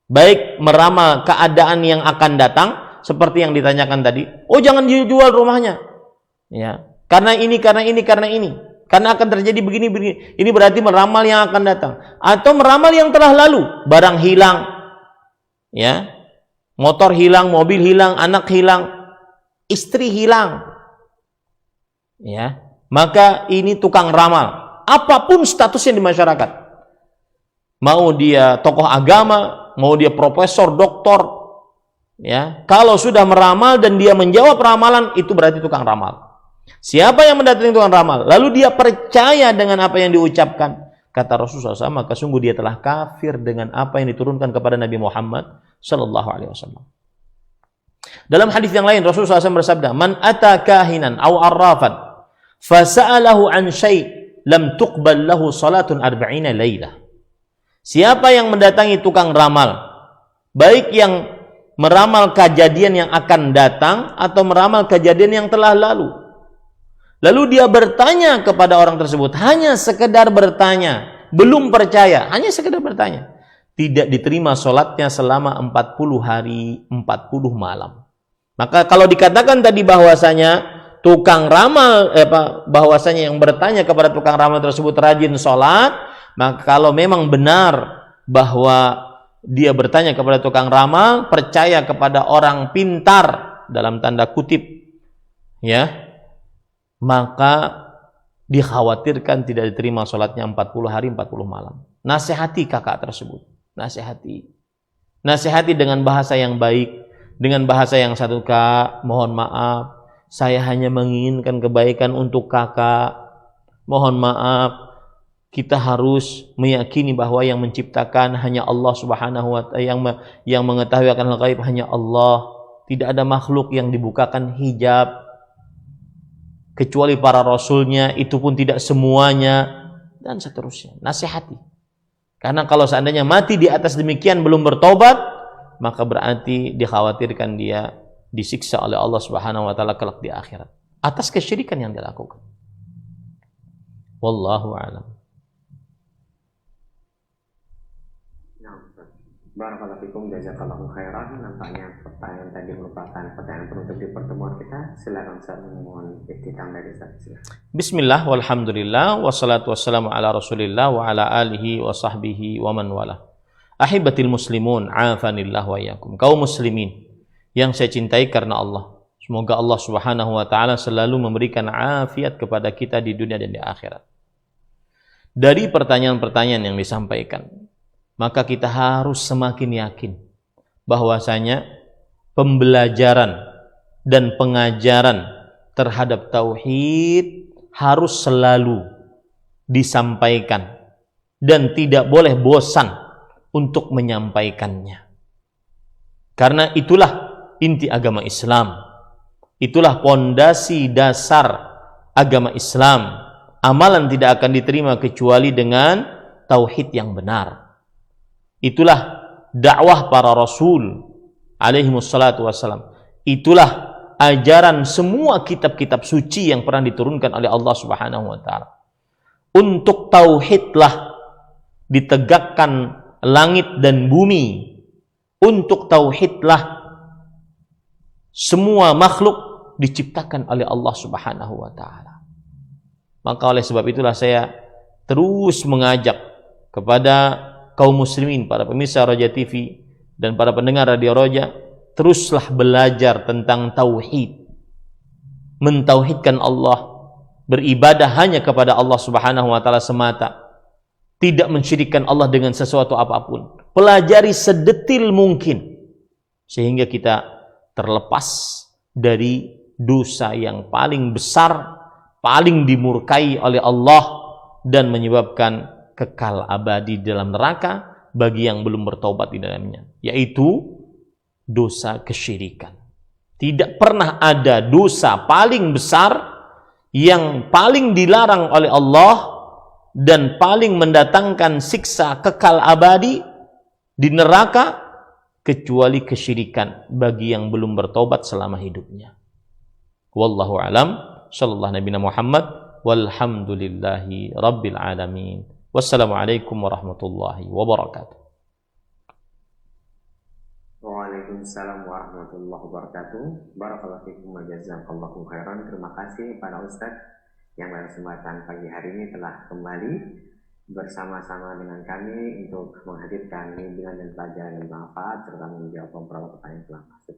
S1: baik meramal keadaan yang akan datang seperti yang ditanyakan tadi, oh jangan dijual rumahnya, ya, karena ini, karena akan terjadi begini. Ini berarti meramal yang akan datang, atau meramal yang telah lalu, barang hilang, ya, motor hilang, mobil hilang, anak hilang, istri hilang, ya, maka ini tukang ramal. Apapun statusnya di masyarakat, mau dia tokoh agama, mau dia profesor, doktor, ya, kalau sudah meramal dan dia menjawab ramalan, itu berarti tukang ramal. Siapa yang mendatangi tukang ramal, lalu dia percaya dengan apa yang diucapkan, kata Rasulullah SAW, maka sungguh dia telah kafir dengan apa yang diturunkan kepada Nabi Muhammad Sallallahu Alaihi Wasallam. Dalam hadis yang lain Rasulullah SAW bersabda, "Man ata kahinan aw arrafan fasa'alahu an syai' lam tuqbal lahu salatun 40 lailah." Siapa yang mendatangi tukang ramal, baik yang meramal kejadian yang akan datang atau meramal kejadian yang telah lalu, lalu dia bertanya kepada orang tersebut, hanya sekedar bertanya, belum percaya, hanya sekedar bertanya, tidak diterima sholatnya selama 40 hari 40 malam. Maka kalau dikatakan tadi bahwasanya tukang ramal, bahwasanya yang bertanya kepada tukang ramal tersebut rajin sholat, maka kalau memang benar bahwa dia bertanya kepada tukang ramal, percaya kepada orang pintar dalam tanda kutip, ya, maka dikhawatirkan tidak diterima sholatnya 40 hari 40 malam. Nasihati kakak tersebut, nasihati dengan bahasa yang baik, dengan bahasa yang satu, "Kak, mohon maaf, saya hanya menginginkan kebaikan untuk kakak. Mohon maaf, kita harus meyakini bahwa yang menciptakan hanya Allah Subhanahu wa ta'ala, yang mengetahui akan hal gaib hanya Allah. Tidak ada makhluk yang dibukakan hijab kecuali para rasulnya, itu pun tidak semuanya," dan seterusnya. Nasihati. Karena kalau seandainya mati di atas demikian belum bertobat, maka berarti dikhawatirkan dia disiksa oleh Allah Subhanahu wa ta'ala kelak di akhirat atas kesyirikan yang dilakukan. Wallahu a'lam.
S2: Barakallahu fikum, jazakallahu khairan. Nampaknya pertanyaan tadi merupakan pertanyaan penutup di pertemuan kita. Silakan Ustaz, mohon ikhtitam dari Ustaz.
S1: Bismillah, walhamdulillah, wassalatu wassalamu ala rasulillah wa ala alihi wa sahbihi wa man wala. Ahibatil muslimun, afanillah wa iyyakum. Kaum muslimin yang saya cintai karena Allah, semoga Allah Subhanahu wa ta'ala selalu memberikan afiat kepada kita di dunia dan di akhirat. Dari pertanyaan-pertanyaan yang disampaikan, maka kita harus semakin yakin bahwasanya pembelajaran dan pengajaran terhadap tauhid harus selalu disampaikan dan tidak boleh bosan untuk menyampaikannya. Karena itulah inti agama Islam. Itulah pondasi dasar agama Islam. Amalan tidak akan diterima kecuali dengan tauhid yang benar. Itulah dakwah para rasul alaihi wassalatu wassalam. Itulah ajaran semua kitab-kitab suci yang pernah diturunkan oleh Allah Subhanahu wa ta'ala. Untuk tauhidlah ditegakkan langit dan bumi. Untuk tauhidlah semua makhluk diciptakan oleh Allah Subhanahu wa ta'ala. Maka oleh sebab itulah saya terus mengajak kepada kaum muslimin, para pemirsa Roja TV dan para pendengar Radio Roja, teruslah belajar tentang tauhid, mentauhidkan Allah, beribadah hanya kepada Allah Subhanahu wa taala semata, tidak mensyirikkan Allah dengan sesuatu apapun. Pelajari sedetil mungkin sehingga kita terlepas dari dosa yang paling besar, paling dimurkai oleh Allah dan menyebabkan kekal abadi dalam neraka bagi yang belum bertobat di dalamnya, yaitu dosa kesyirikan. Tidak pernah ada dosa paling besar yang paling dilarang oleh Allah dan paling mendatangkan siksa kekal abadi di neraka kecuali kesyirikan bagi yang belum bertobat selama hidupnya. Wallahu alam, sallallahu nabiyana Muhammad, walhamdulillahi rabbil alamin. Wassalamualaikum warahmatullahi wabarakatuh.
S2: Waalaikumsalam warahmatullahi wabarakatuh. Barakallahu fikum wa jazakallahu khairan. Terima kasih pada Ustaz yang pada kesempatan pagi hari ini telah kembali bersama-sama dengan kami untuk menghadirkan bimbingan dan pelajaran yang bermanfaat serta menjawab beberapa pertanyaan yang telah masuk.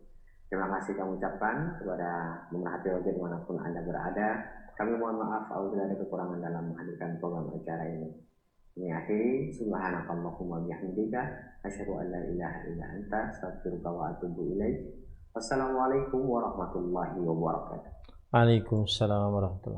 S2: Terima kasih kami ucapkan kepada pemerhati Roja dimanapun Anda berada. Kami mohon maaf apabila ada kekurangan dalam menghadirkan program acara ini. Ini akhiri, subhanakallahumma bihamdika asyhadu an la ilaha illa anta astaghfiruka wa atubu ilaik. Wassalamualaikum warahmatullahi wabarakatuh.
S1: Waalaikumsalam warahmatullahi wabarakatuh.